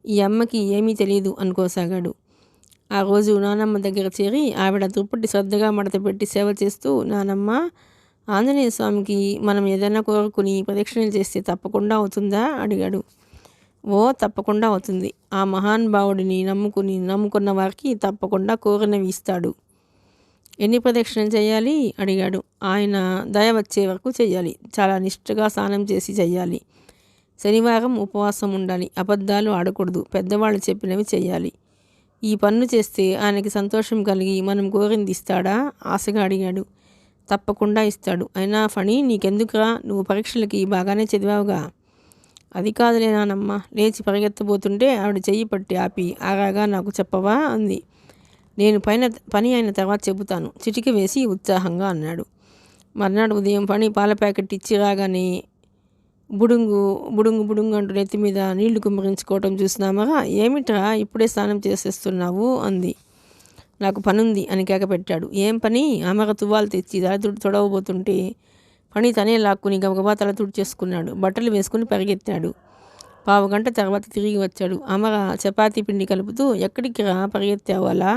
ఈ అమ్మకి ఏమీ తెలియదు అనుకోసాగాడు. ఆ రోజు నానమ్మ దగ్గర చేరి ఆవిడ దుప్పటి శ్రద్ధగా మడత పెట్టి సేవ చేస్తూ, నానమ్మ, ఆంజనేయ స్వామికి మనం ఏదైనా కోరుకుని ప్రదక్షిణలు చేస్తే తప్పకుండా అవుతుందా అడిగాడు. ఓ, తప్పకుండా అవుతుంది. ఆ మహానుభావుడిని నమ్ముకున్న వారికి తప్పకుండా కోరినవి ఇస్తాడు. ఎన్ని ప్రదక్షిణలు చేయాలి అడిగాడు. ఆయన దయ వచ్చే వరకు చెయ్యాలి. చాలా నిష్ఠగా స్నానం చేసి చెయ్యాలి. శనివారం ఉపవాసం ఉండాలి. అబద్ధాలు ఆడకూడదు. పెద్దవాళ్ళు చెప్పినవి చెయ్యాలి. ఈ పన్ను చేస్తే ఆయనకి సంతోషం కలిగి మనం కోరింది ఇస్తాడా ఆశగా అడిగాడు. తప్పకుండా ఇస్తాడు. అయినా ఫణి, నీకెందుకురా, నువ్వు పరీక్షలకి బాగానే చదివావుగా. అది కాదులే నానమ్మ. లేచి పరిగెత్తబోతుంటే ఆవిడ చెయ్యి పట్టి ఆపి, ఆగాగా నాకు చెప్పవా అంది. నేను పని అయిన తర్వాత చెబుతాను చిటికి వేసి ఉత్సాహంగా అన్నాడు. మర్నాడు ఉదయం ఫణి పాల ప్యాకెట్ ఇచ్చి రాగానే బుడుంగు బుడుంగు బుడుంగు అంటూ నెత్తి మీద నీళ్లు కుమ్మరించుకోవటం చూసినామగా. ఏమిట్రా ఇప్పుడే స్నానం చేసేస్తున్నావు అంది. నాకు పనుంది అని కేక పెట్టాడు. ఏం పని? అమ్మగ తువ్వాలు తెచ్చి తొడవబోతుంటే ఫణి తనే లాక్కుని గబగబా తల తుడిచేసుకున్నాడు. బట్టలు వేసుకుని పరిగెత్తాడు. 15 గంట తర్వాత తిరిగి వచ్చాడు. అమ్మగ చపాతీ పిండి కలుపుతూ, ఎక్కడికి రా పరిగెత్తావు అలా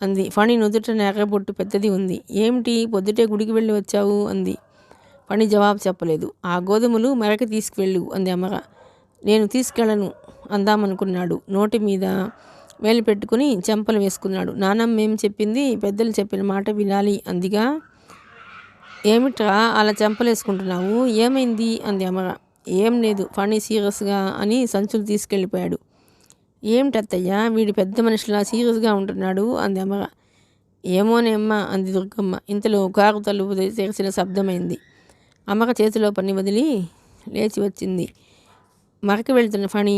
అంది. ఫణి నుదుట ఎర్రబొట్టు పెద్దది ఉంది. ఏమిటి, పొద్దుటే గుడికి వెళ్ళి వచ్చావు అంది. ఫణి జవాబు చెప్పలేదు. ఆ గోధుమలు మెరక తీసుకువెళ్ళు అంది అమ్మగ. నేను తీసుకెళ్ళను అందామనుకున్నాడు. నోటి మీద వేలు పెట్టుకుని చెంపలు వేసుకున్నాడు. నానమ్మ ఏం చెప్పింది? పెద్దలు చెప్పిన మాట వినాలి అందిగా. ఏమిట్రా అలా చెంపలేసుకుంటున్నావు? ఏమైంది అంది అమ్మగ. ఏం లేదు ఫణి సీరియస్గా అని సంచులు తీసుకెళ్ళిపోయాడు. ఏమిటత్తయ్యా, వీడి పెద్ద మనిషిలా సీరియస్గా ఉంటున్నాడు అంది అమ్మగ. ఏమోనేమ్మ అంది దుర్గమ్మ. ఇంతలో కారు తలుపు తెరిచిన శబ్దమైంది. అమ్మగ చేతిలో పని వదిలి లేచి వచ్చింది. మరకి వెళ్తున్న ఫణి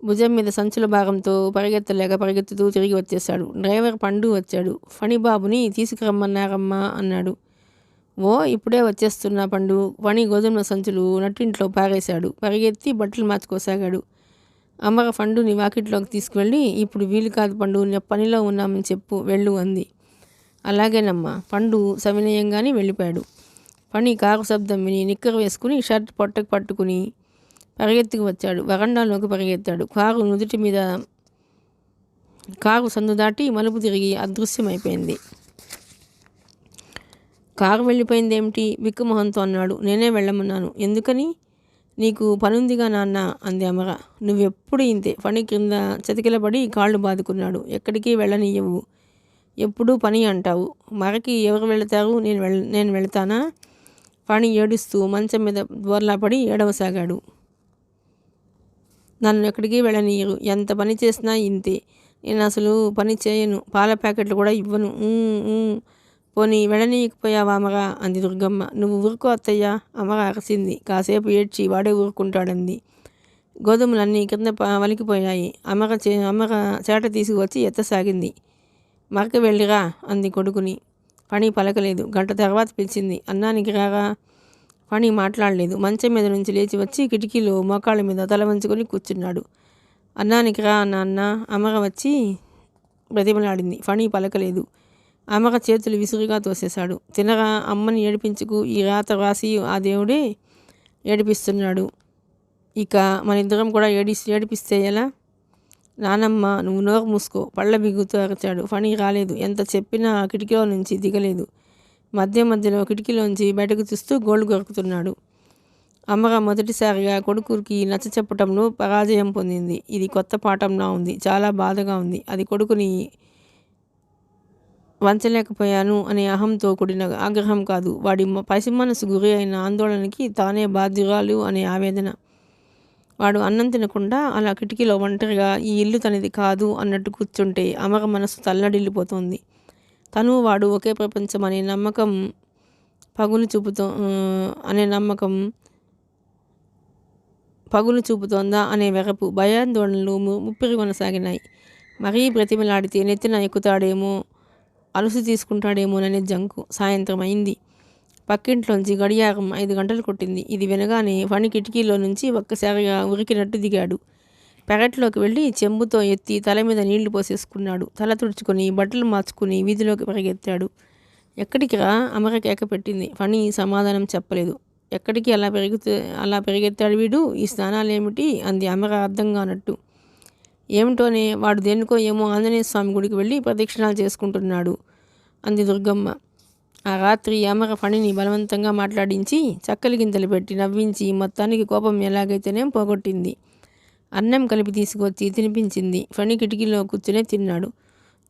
భుజం మీద సంచుల భాగంతో పరిగెత్తుతూ తిరిగి వచ్చేశాడు. డ్రైవర్ పండు వచ్చాడు. ఫణి బాబుని తీసుకురమ్మన్నారమ్మా అన్నాడు. ఓ, ఇప్పుడే వచ్చేస్తున్నా పండు. ఫణి గోధుమ సంచులు నట్టింట్లో పారేశాడు. పరిగెత్తి బట్టలు మార్చుకోసాగాడు. అమ్మగ పండుని వాకిట్లోకి తీసుకువెళ్ళి, ఇప్పుడు వీలు కాదు పండు, పనిలో ఉన్నామని చెప్పు, వెళ్ళు అంది. అలాగేనమ్మా. పండు సవినయంగానే వెళ్ళిపోయాడు. ఫణి కారు శబ్దం విని నిక్కరు వేసుకుని షర్ట్ పొట్టకు పట్టుకుని పరిగెత్తుకు వచ్చాడు. వరండాలోకి పరిగెత్తాడు. కారు సందు దాటి మలుపు తిరిగి అదృశ్యమైపోయింది. కారు వెళ్ళిపోయిందేమిటి బిక్కుమొహంతో అన్నాడు. నేనే వెళ్ళమన్నాను. ఎందుకని? నీకు పనుందిగా నాన్న అంది అమర. నువ్వెప్పుడు ఇంతే. ఫణి క్రింద చతికిలబడి కాళ్ళు బాదుకున్నాడు. ఎక్కడికి వెళ్ళనీయవు, ఎప్పుడూ పని అంటావు. మరకి ఎవరు వెళతారు? నేను వెళతానా? ఫణి ఏడుస్తూ మంచం మీద బోర్లాపడి ఏడవసాగాడు. నన్ను ఎక్కడికి వెళ్ళనీయరు. ఎంత పని చేసినా ఇంతే. నేను అసలు పని చేయను. పాల ప్యాకెట్లు కూడా ఇవ్వను. పోనీ వెళ్ళనీయకపోయావా అమరా అంది దుర్గమ్మ. నువ్వు ఊరుకో అత్తయ్య అమర అరసింది. కాసేపు ఏడ్చి వాడే ఊరుకుంటాడంది. గోధుమలన్నీ కింద వలికిపోయాయి. అమర చేట తీసుకువచ్చి ఎత్తసాగింది. మరక వెళ్ళిరా అంది కొడుకుని. ఫణి పలకలేదు. గంట తర్వాత పిలిచింది. అన్నానికి రాగా. ఫణి మాట్లాడలేదు. మంచం మీద నుంచి లేచి వచ్చి కిటికీలో మోకాళ్ళ మీద తల వంచుకొని కూర్చున్నాడు. అన్నానికి రా నాన్న. అమర వచ్చి బ్రతిమలాడింది. ఫణి పలకలేదు. అమర చేతులు విసురుగా తోసేశాడు. తినరా, అమ్మని ఏడిపించుకు. ఈ రాత రాసి ఆ దేవుడే ఏడిపిస్తున్నాడు. ఇక మనిద్దరం కూడా ఏడిపిస్తే ఎలా? నానమ్మ, నువ్వు నోరు మూసుకో. పళ్ళ బిగుతూ అరచాడు. ఫణి రాలేదు. ఎంత చెప్పినా ఆ కిటికీలో నుంచి దిగలేదు. మధ్యలో కిటికీలోంచి బయటకు చూస్తూ గోళ్ళు కొరుకుతున్నాడు. అమర మొదటిసారిగా కొడుకుకి నచ్చచెప్పటంలో పరాజయం పొందింది. ఇది కొత్త పాఠంలా ఉంది. చాలా బాధగా ఉంది. అది కొడుకుని వంచలేకపోయాను అనే అహంతో కూడిన ఆగ్రహం కాదు. వాడి పసి మనసు గురి అయిన ఆందోళనకి తానే బాధ్యురాలు అనే ఆవేదన. వాడు అన్నం తినకుండా అలా కిటికీలో ఒంటరిగా ఈ ఇల్లు తనది కాదు అన్నట్టు కూర్చుంటే అమర మనసు తల్లడిల్లిపోతుంది. తను వాడు ఒకే ప్రపంచం అనే నమ్మకం పగులు చూపుతోందా అనే వెరపు, భయాందోళనలు ముప్పిరి కొనసాగినాయి. మరీ బ్రతిమలాడితే నెత్తిన ఎక్కుతాడేమో, అలుసు తీసుకుంటాడేమోననే జంకు. సాయంత్రం అయింది. పక్కింట్లోంచి గడియారం 5 గంటలు కొట్టింది. ఇది వినగానే ఫణి కిటికీలో నుంచి ఒక్కసారిగా ఉరికినట్టు దిగాడు. పెరట్లోకి వెళ్ళి చెంబుతో ఎత్తి తల మీద నీళ్లు పోసేసుకున్నాడు. తల తుడుచుకొని బట్టలు మార్చుకుని వీధిలోకి పరిగెత్తాడు. ఎక్కడికి రా? అమర కేక పెట్టింది. ఫణి సమాధానం చెప్పలేదు. ఎక్కడికి అలా పరిగెత్తాడు వీడు? ఈ స్నానాలేమిటి? అంది అమర అర్థం కానట్టు. ఏమిటోనే, వాడు దేనికో ఏమో ఆంజనేయ స్వామి గుడికి వెళ్ళి ప్రదక్షిణాలు చేసుకుంటున్నాడు అంది దుర్గమ్మ. ఆ రాత్రి అమర ఫణిని బలవంతంగా మాట్లాడించి చక్కలి గింతలు పెట్టి నవ్వించి మొత్తానికి కోపం ఎలాగైతేనేం పోగొట్టింది. అన్నం కలిపి తీసుకొచ్చి తినిపించింది. ఫణి కిటికీలో కూర్చునే తిన్నాడు.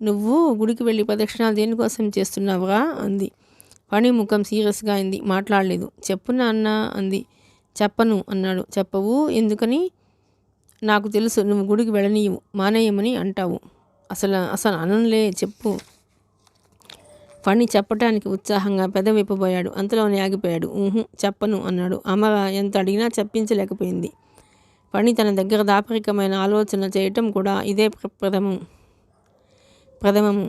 నువ్వు గుడికి వెళ్ళి ప్రదక్షిణాలు దేనికోసం చేస్తున్నావురా అంది. ఫణి ముఖం సీరియస్గా అయింది. మాట్లాడలేదు. చెప్పు నాన్న అంది. చెప్పను అన్నాడు. చెప్పవు? ఎందుకని? నాకు తెలుసు నువ్వు గుడికి వెళ్ళనీయవు, మానేయమని అంటావు. అసలు అననులే, చెప్పు. ఫణి చెప్పటానికి ఉత్సాహంగా పెదవిప్పబోయాడు. అంతలోనే ఆగిపోయాడు. చెప్పను అన్నాడు. అమర ఎంత అడిగినా చెప్పించలేకపోయింది. ఫణి తన దగ్గర దాపరికమైన ఆలోచన చేయటం కూడా ఇదే ప్రథమము.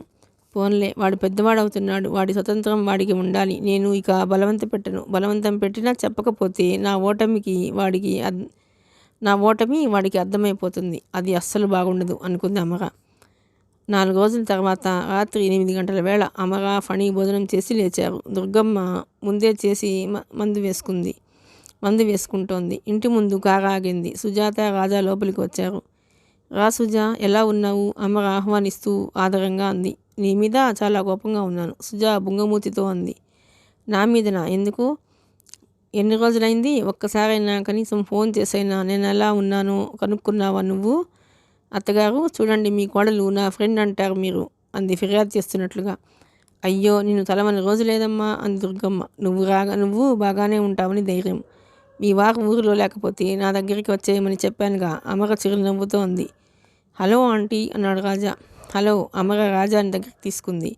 పోన్లే, వాడు పెద్దవాడవుతున్నాడు. వాడి స్వతంత్రం వాడికి ఉండాలి. నేను ఇక బలవంతం పెట్టినా చెప్పకపోతే నా ఓటమి వాడికి అర్థమైపోతుంది. అది అస్సలు బాగుండదు అనుకుంది అమర. 4 రోజుల తర్వాత రాత్రి 8 గంటల వేళ అమర ఫణి భోజనం చేసి లేచారు. దుర్గమ్మ ముందే చేసి మందు వేసుకుంటోంది. ఇంటి ముందు కారు ఆగింది. సుజాత, రాజా లోపలికి వచ్చారు. రా సుజా, ఎలా ఉన్నావు? అమర ఆహ్వానిస్తూ ఆదరంగా అంది. నీ మీద చాలా కోపంగా ఉన్నాను, సుజా బుంగమూతితో అంది. నా మీదనా? ఎందుకు? ఎన్ని రోజులైంది? ఒక్కసారైనా కనీసం ఫోన్ చేసైనా నేను ఎలా ఉన్నానో కనుక్కున్నావా నువ్వు? అత్తగారు చూడండి, మీ కోడలు నా ఫ్రెండ్ అంటారు మీరు అంది ఫిర్యాదు చేస్తున్నట్లుగా. అయ్యో, నిన్ను తలవని రోజు లేదమ్మా అంది దుర్గమ్మ. నువ్వు బాగానే ఉంటావని ధైర్యం. మీ వారు ఊరిలో లేకపోతే నా దగ్గరికి వచ్చేయమని చెప్పానుగా. అమర చిరునవ్వుతో అంది. హలో ఆంటీ అన్నాడు రాజా. హలో. అమర రాజాని దగ్గరికి తీసుకుంది.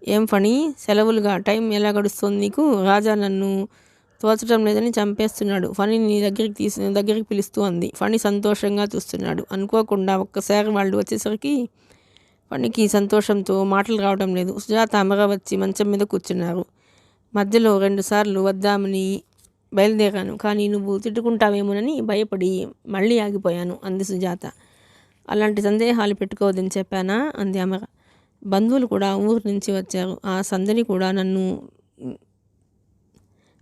ఏం ఫణి, సెలవులుగా టైం ఎలా గడుస్తుంది నీకు? రాజా నన్ను తోచడం లేదని చంపేస్తున్నాడు. ఫణిని దగ్గరికి పిలుస్తూ అంది. ఫణి సంతోషంగా చూస్తున్నాడు. అనుకోకుండా ఒక్కసారి వాళ్ళు వచ్చేసరికి ఫణికి సంతోషంతో మాటలు రావడం లేదు. సుజాత అమర వచ్చి మంచం మీద కూర్చున్నారు. మధ్యలో 2 సార్లు వద్దామని బయలుదేరాను, కానీ నువ్వు తిట్టుకుంటావేమోనని భయపడి మళ్ళీ ఆగిపోయాను అంది సుజాత. అలాంటి సందేహాలు పెట్టుకోవద్దని చెప్పానా అంది అమర. బంధువులు కూడా ఊరు నుంచి వచ్చారు. ఆ సందడి కూడా నన్ను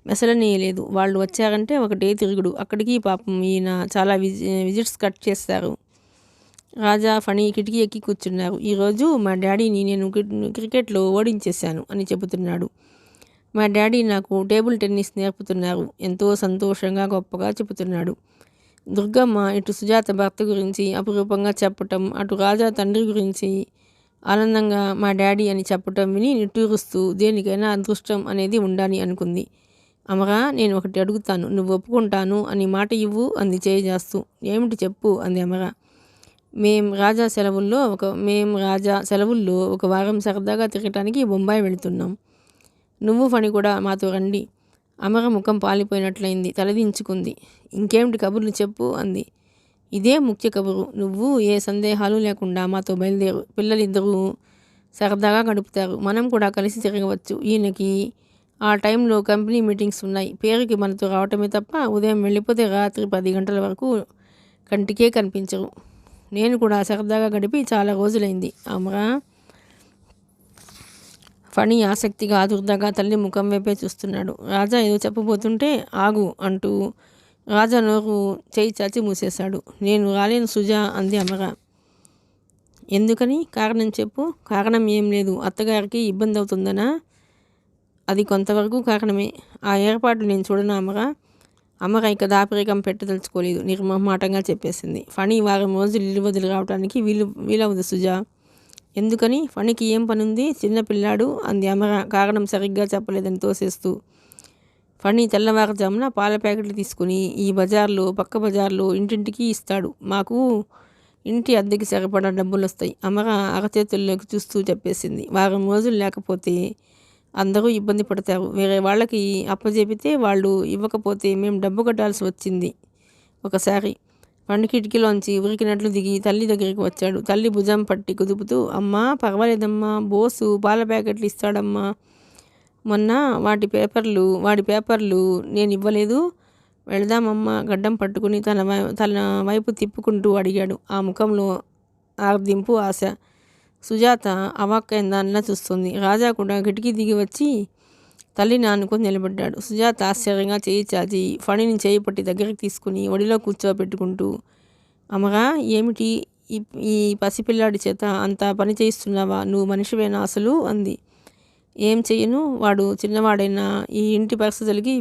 మెసలనీయలేదు. వాళ్ళు వచ్చారంటే ఒకటే తిరుగుడు. అక్కడికి పాపం ఈయన చాలా విజిట్స్ కట్ చేస్తారు. రాజా ఫణి కిటికీ ఎక్కి కూర్చున్నారు. ఈరోజు మా డాడీని నేను క్రికెట్లో ఓడించేశాను అని చెబుతున్నాడు. మా డాడీ నాకు టేబుల్ టెన్నిస్ నేర్పుతున్నారు. ఎంతో సంతోషంగా గొప్పగా చెబుతున్నాడు. దుర్గమ్మ ఇటు సుజాత భర్త గురించి అపురూపంగా చెప్పటం, అటు రాజా తండ్రి గురించి ఆనందంగా మా డాడీ అని చెప్పటం విని నిట్టూరుస్తూ దేనికైనా అదృష్టం అనేది ఉండాలి అనుకుంది. అమరా, నేను ఒకటి అడుగుతాను, నువ్వు ఒప్పుకుంటాను అని మాట ఇవ్వు అంది చేయి చేస్తూ. ఏమిటి చెప్పు అంది అమర. మేం రాజా సెలవుల్లో ఒక వారం సరదాగా తిరగటానికి బొంబాయి వెళుతున్నాం. నువ్వు ఫణి కూడా మాతో రండి. అమర ముఖం పాలిపోయినట్లయింది. తలదించుకుంది. ఇంకేమిటి కబుర్లు చెప్పు అంది. ఇదే ముఖ్య కబురు. నువ్వు ఏ సందేహాలు లేకుండా మాతో బయలుదేరు. పిల్లలిద్దరూ సరదాగా గడుపుతారు. మనం కూడా కలిసి తిరగవచ్చు. ఈయనకి ఆ టైంలో కంపెనీ మీటింగ్స్ ఉన్నాయి. పేరుకి మనతో రావటమే తప్ప ఉదయం వెళ్ళిపోతే రాత్రి 10 గంటల వరకు కంటికే కనిపించరు. నేను కూడా సరదాగా గడిపి చాలా రోజులైంది. అమరా. ఫణి ఆసక్తిగా ఆదుర్దాగా తల్లి ముఖం వైపే చూస్తున్నాడు. రాజా ఏదో చెప్పబోతుంటే ఆగు అంటూ రాజా నోరు చేయి చాచి మూసేశాడు. నేను రాలేను సుజా అంది అమర. ఎందుకని? కారణం చెప్పు. కారణం ఏం లేదు. అత్తగారికి ఇబ్బంది అవుతుందనా? అది కొంతవరకు కారణమే. ఆ ఏర్పాట్లు నేను చూడనా అమర? అమర ఇక దాపరికం పెట్టదలుచుకోలేదు. నిర్మమాటంగా చెప్పేసింది. ఫణి వారం రోజులు ఇల్లు వదిలి రావడానికి వీలవదు సుజా. ఎందుకని? ఫణికి ఏం పనుంది? చిన్న పిల్లాడు అంది అమర కారణం సరిగ్గా చెప్పలేదని తోసేస్తూ. ఫణి తెల్లవారుజామున పాల ప్యాకెట్లు తీసుకుని ఈ బజార్లో పక్క బజార్లో ఇంటింటికి ఇస్తాడు. మాకు ఇంటి అద్దెకి సరిపడా డబ్బులు వస్తాయి. అమర అరచేతుల్లోకి చూస్తూ చెప్పేసింది. వారం రోజులు లేకపోతే అందరూ ఇబ్బంది పడతారు. వేరే వాళ్ళకి అప్పజెపితే వాళ్ళు ఇవ్వకపోతే మేము డబ్బు కట్టాల్సి వచ్చింది. ఒకసారి ఫణి కిటికీలోంచి ఉరికినట్లు దిగి తల్లి దగ్గరికి వచ్చాడు. తల్లి భుజం పట్టి కుదుపుతూ, అమ్మా పర్వాలేదమ్మా, బోసు పాల ప్యాకెట్లు ఇస్తాడమ్మా. మొన్న వాడి పేపర్లు నేను ఇవ్వలేదు. వెళదామమ్మా గడ్డం పట్టుకుని తన వైపు తిప్పుకుంటూ అడిగాడు. ఆ ముఖంలో ఆర్దింపు, ఆశ. సుజాత అవాక్కైన దానిలా చూస్తుంది. రాజా కూడా కిటికీ దిగి వచ్చి తల్లిని ఆనుకొని నిలబడ్డాడు. సుజాత ఆశ్చర్యంగా చేయి చాచి ఫణిని చేయి పట్టి దగ్గరికి తీసుకుని ఒడిలో కూర్చోబెట్టుకుంటూ, అమరా ఏమిటి ఈ పసిపిల్లాడి చేత అంత పని చేయిస్తున్నావా? నువ్వు మనిషివేనా అసలు? అంది. ఏం చెయ్యను, వాడు చిన్నవాడైనా ఈ ఇంటి పరిస్థితులకి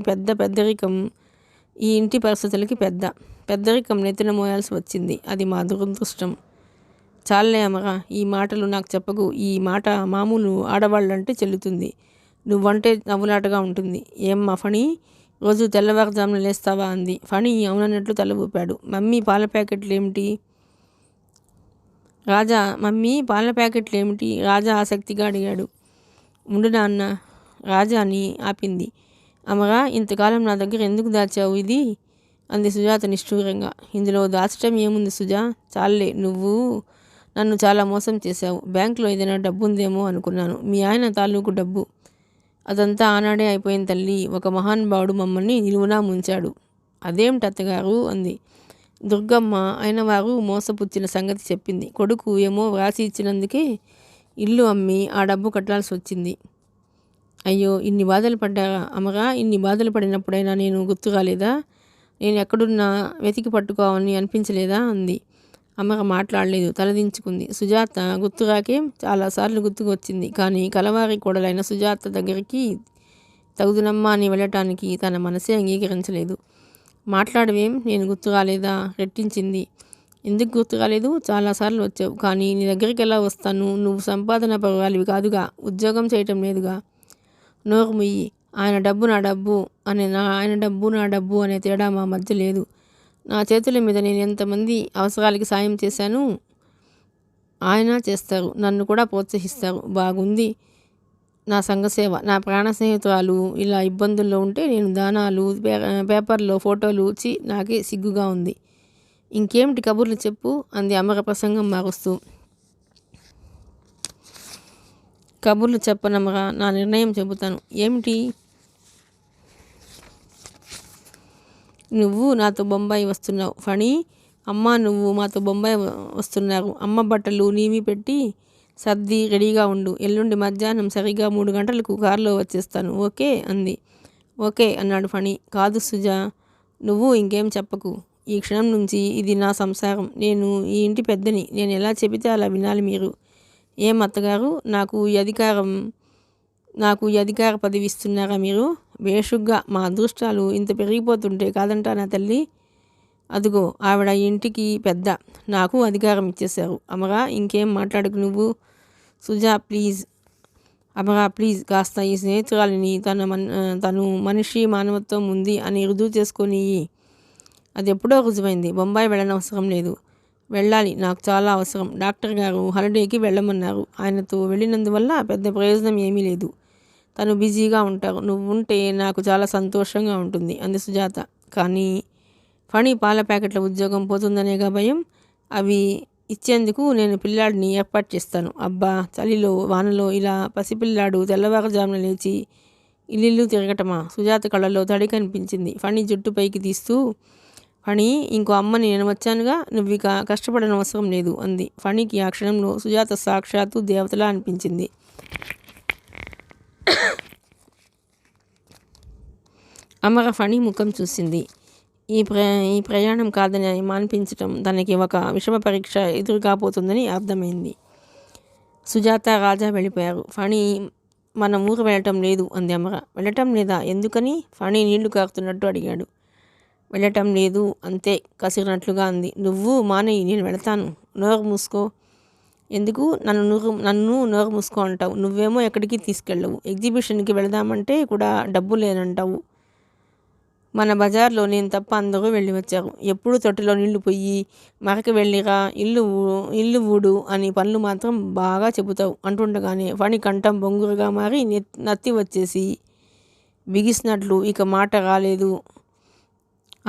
పెద్దరికం నెత్తిన మోయాల్సి వచ్చింది. అది మా దురదృష్టం. చాలే అమరా, ఈ మాటలు నాకు చెప్పకు. ఈ మాట మామూలు ఆడవాళ్ళంటే చెల్లుతుంది. నువ్వంటే నవ్వులాటగా ఉంటుంది. ఏమ్మా ఫణి, రోజు తెల్లవారుజామున లేస్తావా? అంది. ఫణి అవునన్నట్లు తల ఊపాడు. మమ్మీ పాల ప్యాకెట్లు ఏమిటి? రాజా ఆసక్తిగా అడిగాడు. ఉండు నాన్న, రాజాని ఆపింది. అమరా, ఇంతకాలం నా దగ్గర ఎందుకు దాచావు ఇది? అంది సుజాత నిష్ఠూరంగా. ఇందులో దాచటం ఏముంది సుజా? చాలే, నువ్వు నన్ను చాలా మోసం చేశావు. బ్యాంకులో ఏదైనా డబ్బు ఉందేమో అనుకున్నాను. మీ ఆయన తాలూకు డబ్బు. అదంతా ఆనాడే అయిపోయిన తల్లి. ఒక మహానుభావుడు మమ్మల్ని నిలువునా ముంచాడు. అదేమిటి అత్తగారు? అంది. దుర్గమ్మ అయినవారు మోసపుచ్చిన సంగతి చెప్పింది. కొడుకు ఏమో వ్రాసి ఇచ్చినందుకే ఇల్లు అమ్మి ఆ డబ్బు కట్టాల్సి వచ్చింది. అయ్యో, ఇన్ని బాధలు పడ్డారా అమరా? ఇన్ని బాధలు పడినప్పుడైనా నేను గుర్తు రాలేదా? నేను ఎక్కడున్నా వెతికి పట్టుకోవాలని అనిపించలేదా? అంది. అమర మాట్లాడలేదు, తలదించుకుంది. సుజాత గుర్తురాకేం? చాలాసార్లు గుర్తుకు వచ్చింది. కానీ కలవారి కోడలైన సుజాత దగ్గరికి తగుదునమ్మా అని వెళ్ళటానికి తన మనసే అంగీకరించలేదు. మాట్లాడవేం? నేను గుర్తు రాలేదా? రెట్టించింది. ఎందుకు గుర్తు రాలేదు? చాలాసార్లు వచ్చావు. కానీ నీ దగ్గరికి ఎలా వస్తాను? నువ్వు సంపాదన పరువాలివి కాదుగా, ఉద్యోగం చేయటం లేదుగా. నోరు ముయ్యి. ఆయన డబ్బు నా డబ్బు అనే తేడా మా మధ్య లేదు. నా చేతుల మీద నేను ఎంతమంది అవసరాలకి సాయం చేశాను, ఆయన చేస్తారు. నన్ను కూడా ప్రోత్సహిస్తారు. బాగుంది నా సంఘసేవ. నా ప్రాణ స్నేహితురాలు ఇలా ఇబ్బందుల్లో ఉంటే నేను దానాలు, పేపర్లో ఫోటోలు నాకే సిగ్గుగా ఉంది. ఇంకేమిటి కబుర్లు చెప్పు? అంది అమర ప్రసంగం మారుస్తూ. కబుర్లు చెప్పనమరా, నా నిర్ణయం చెబుతాను. ఏమిటి? నువ్వు నాతో బొంబాయి వస్తున్నావు ఫణి. అమ్మ నువ్వు మాతో బొంబాయి వస్తున్నారు. అమ్మ బట్టలు నీవి పెట్టి సర్ది రెడీగా ఉండు. ఎల్లుండి మధ్యాహ్నం సరిగ్గా 3 గంటలకు కారులో వచ్చేస్తాను. ఓకే? అంది. ఓకే అన్నాడు ఫణి. కాదు సుజా, నువ్వు ఇంకేం చెప్పకు. ఈ క్షణం నుంచి ఇది నా సంసారం. నేను ఈ ఇంటి పెద్దని. నేను ఎలా చెబితే అలా వినాలి మీరు. ఏం అత్తగారు, నాకు ఈ అధికార పదవి ఇస్తున్నారా మీరు? బేషుగ్గా. మా అదృష్టాలు ఇంత పెరిగిపోతుంటే కాదంటానా తల్లి? అదుగో ఆవిడ ఇంటికి పెద్ద, నాకు అధికారం ఇచ్చేశారు. అమరా, ఇంకేం మాట్లాడకు నువ్వు. సుజా ప్లీజ్. అమరా ప్లీజ్, కాస్త ఈ స్నేహితురాలిని తను మనిషి మానవత్వం ఉంది అని రుజువు చేసుకొని. అది ఎప్పుడో రుజువైంది. బొంబాయి వెళ్ళనవసరం లేదు. వెళ్ళాలి, నాకు చాలా అవసరం. డాక్టర్ గారు హాలిడేకి వెళ్ళమన్నారు. ఆయనతో వెళ్ళినందువల్ల పెద్ద ప్రయోజనం ఏమీ లేదు. తను బిజీగా ఉంటారు. నువ్వు ఉంటే నాకు చాలా సంతోషంగా ఉంటుంది అంది సుజాత. కానీ ఫణి పాల ప్యాకెట్ల ఉద్యోగం పోతుందనేగా భయం. అవి ఇచ్చేందుకు నేను పిల్లాడిని ఏర్పాటు చేస్తాను. అబ్బా, చలిలో వానలో ఇలా పసిపిల్లాడు తెల్లవారుజామున లేచి ఇల్లు తిరగటమా? సుజాత కళ్ళలో తడి కనిపించింది. ఫణి జుట్టు పైకి తీస్తూ, ఫణి, ఇంకో అమ్మని నేను వచ్చానుగా, నువ్విక కష్టపడనవసరం లేదు అంది. ఫణికి ఆ క్షణంలో సుజాత సాక్షాత్తు దేవతలా అనిపించింది. అమర ఫణి ముఖం చూసింది. ఈ ప్రయాణం కాదని మాన్పించటం తనకి ఒక విషమ పరీక్ష ఎదురు కాబోతుందని అర్థమైంది. సుజాత, రాజా వెళ్ళిపోయారు. ఫణి మన ఊరు వెళ్ళటం లేదు అంది అమర. వెళ్ళటం లేదా? ఎందుకని? ఫణి నీళ్లు కారుతున్నట్టు అడిగాడు. వెళ్ళటం లేదు అంతే కసిరినట్లుగా అంది. నువ్వు మానేయి, నేను వెళతాను. నోరు మూసుకో. ఎందుకు నన్ను నోరు మూసుకో అంటావు? నువ్వేమో ఎక్కడికి తీసుకెళ్ళవు. ఎగ్జిబిషన్కి వెళదామంటే కూడా డబ్బు లేనంటావు. మన బజార్లో నేను తప్ప అందరూ వెళ్ళి వచ్చారు. ఎప్పుడు తొట్టిలో నీళ్లు పొయ్యి, మరకి వెళ్ళిరా, ఇల్లు ఊడు అని పనులు మాత్రం బాగా చెబుతావు అంటుండగానే ఫణి కంఠం బొంగురుగా మారి నత్తి వచ్చేసి బిగిసినట్లు ఇక మాట రాలేదు.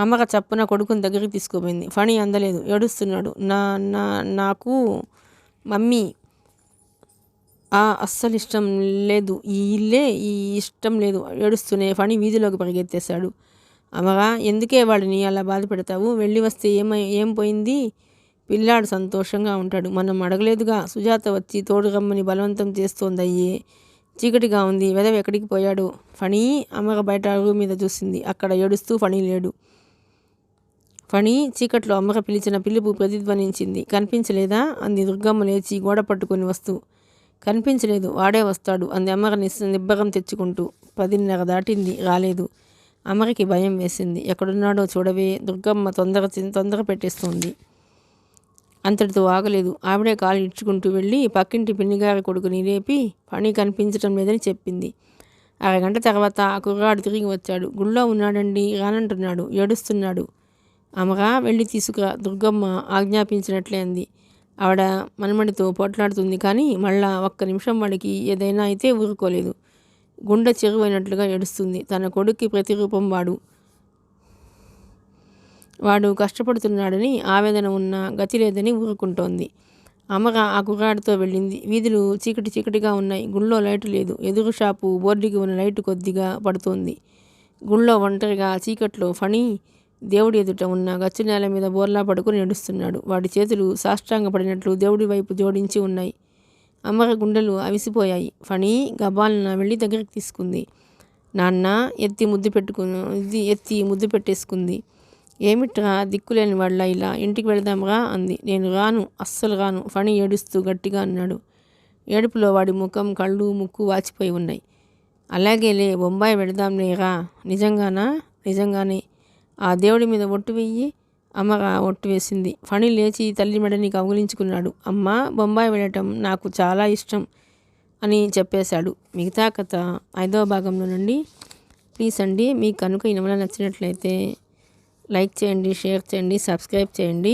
అమ్మక చప్పున కొడుకుని దగ్గరికి తీసుకుపోయింది. ఫణి అందలేదు, ఏడుస్తున్నాడు. నాకు మమ్మీ అస్సలు ఇష్టం లేదు, ఈ ఇల్లే ఇష్టం లేదు ఏడుస్తూనే ఫణి వీధిలోకి పరిగెత్తేశాడు. అమ్మగా, ఎందుకే వాడిని అలా బాధ పెడతావు? వెళ్ళి వస్తే ఏం పోయింది? పిల్లాడు సంతోషంగా ఉంటాడు. మనం అడగలేదుగా. సుజాత వచ్చి తోడు రమ్మని బలవంతం చేస్తోందయ్యే. చీకటిగా ఉంది, వెదవ ఎక్కడికి పోయాడు? ఫణి అమ్మగ బయట అరుగు మీద చూసింది. అక్కడ ఏడుస్తూ ఫణి లేడు. ఫణి చీకట్లో అమ్మగ పిలిచిన పిలుపు ప్రతిధ్వనించింది. కనిపించలేదా అంది దుర్గమ్మ లేచి గోడ పట్టుకొని వస్తూ. కనిపించలేదు, వాడే వస్తాడు అంది అమ్మగ నిబ్బరం తెచ్చుకుంటూ. 10:30 దాటింది, రాలేదు. అమ్మకి భయం వేసింది. ఎక్కడున్నాడో చూడవే. దుర్గమ్మ తొందర పెట్టేస్తుంది. అంతటితో ఆగలేదు. ఆవిడే కాలు ఇడ్చుకుంటూ వెళ్ళి పక్కింటి పిన్నిగారి కొడుకుని లేపి ఫణి కనిపించటం లేదని చెప్పింది. అరగంట తర్వాత ఆ కుర్రాడు తిరిగి వచ్చాడు. గుళ్ళో ఉన్నాడండి, రానంటున్నాడు, ఏడుస్తున్నాడు. అమ్మగా, వెళ్ళి తీసుకురా, దుర్గమ్మ ఆజ్ఞాపించినట్లే అంది. ఆవిడ మనమడితో పోట్లాడుతుంది కానీ మళ్ళా ఒక్క నిమిషం వాడికి ఏదైనా అయితే ఊరుకోలేదు. గుండె చెరువైనట్లుగా ఏడుస్తుంది. తన కొడుక్కి ప్రతిరూపం వాడు కష్టపడుతున్నాడని ఆవేదన ఉన్నా గతి లేదని ఊరుకుంటోంది. అమ్మగా ఆ కుర్రాడితో వెళ్ళింది. వీధులు చీకటిగా ఉన్నాయి. గుళ్ళో లైటు లేదు. ఎదురు షాపు బోర్డుకి ఉన్న లైటు కొద్దిగా పడుతోంది. గుళ్ళో ఒంటరిగా చీకట్లో ఫణి దేవుడి ఎదుట ఉన్న గచ్చు నేల మీద బోర్లా పడుకుని ఏడుస్తున్నాడు. వాడి చేతులు సాష్టాంగ పడినట్లు దేవుడి వైపు జోడించి ఉన్నాయి. అమ్మగ గుండెలు అవిసిపోయాయి. ఫణి గబాలన వెళ్ళి దగ్గరికి తీసుకుంది. నాన్న ఎత్తి ముద్దు పెట్టేసుకుంది. ఏమిట్రా దిక్కులేని వాళ్ళ ఇలా, ఇంటికి వెళదాంరా అంది. నేను రాను, అస్సలు రాను, ఫణి ఏడుస్తూ గట్టిగా అన్నాడు. ఏడుపులో వాడి ముఖం, కళ్ళు, ముక్కు వాచిపోయి ఉన్నాయి. అలాగేలే, బొంబాయి వెళదాంలే రా. నిజంగానా? నిజంగానే. ఆ దేవుడి మీద ఒట్టు వెయ్యి. అమ్మగా ఒట్టు వేసింది. ఫణి లేచి తల్లి మెడని కౌగిలించుకున్నాడు. అమ్మ, బొంబాయి వెళ్ళటం నాకు చాలా ఇష్టం అని చెప్పేశాడు. మిగతా కథ 5వ భాగంలోనండి. ప్లీజ్ అండి, మీకు కనుక ఈ నవల నచ్చినట్లయితే లైక్ చేయండి, షేర్ చేయండి, సబ్స్క్రైబ్ చేయండి.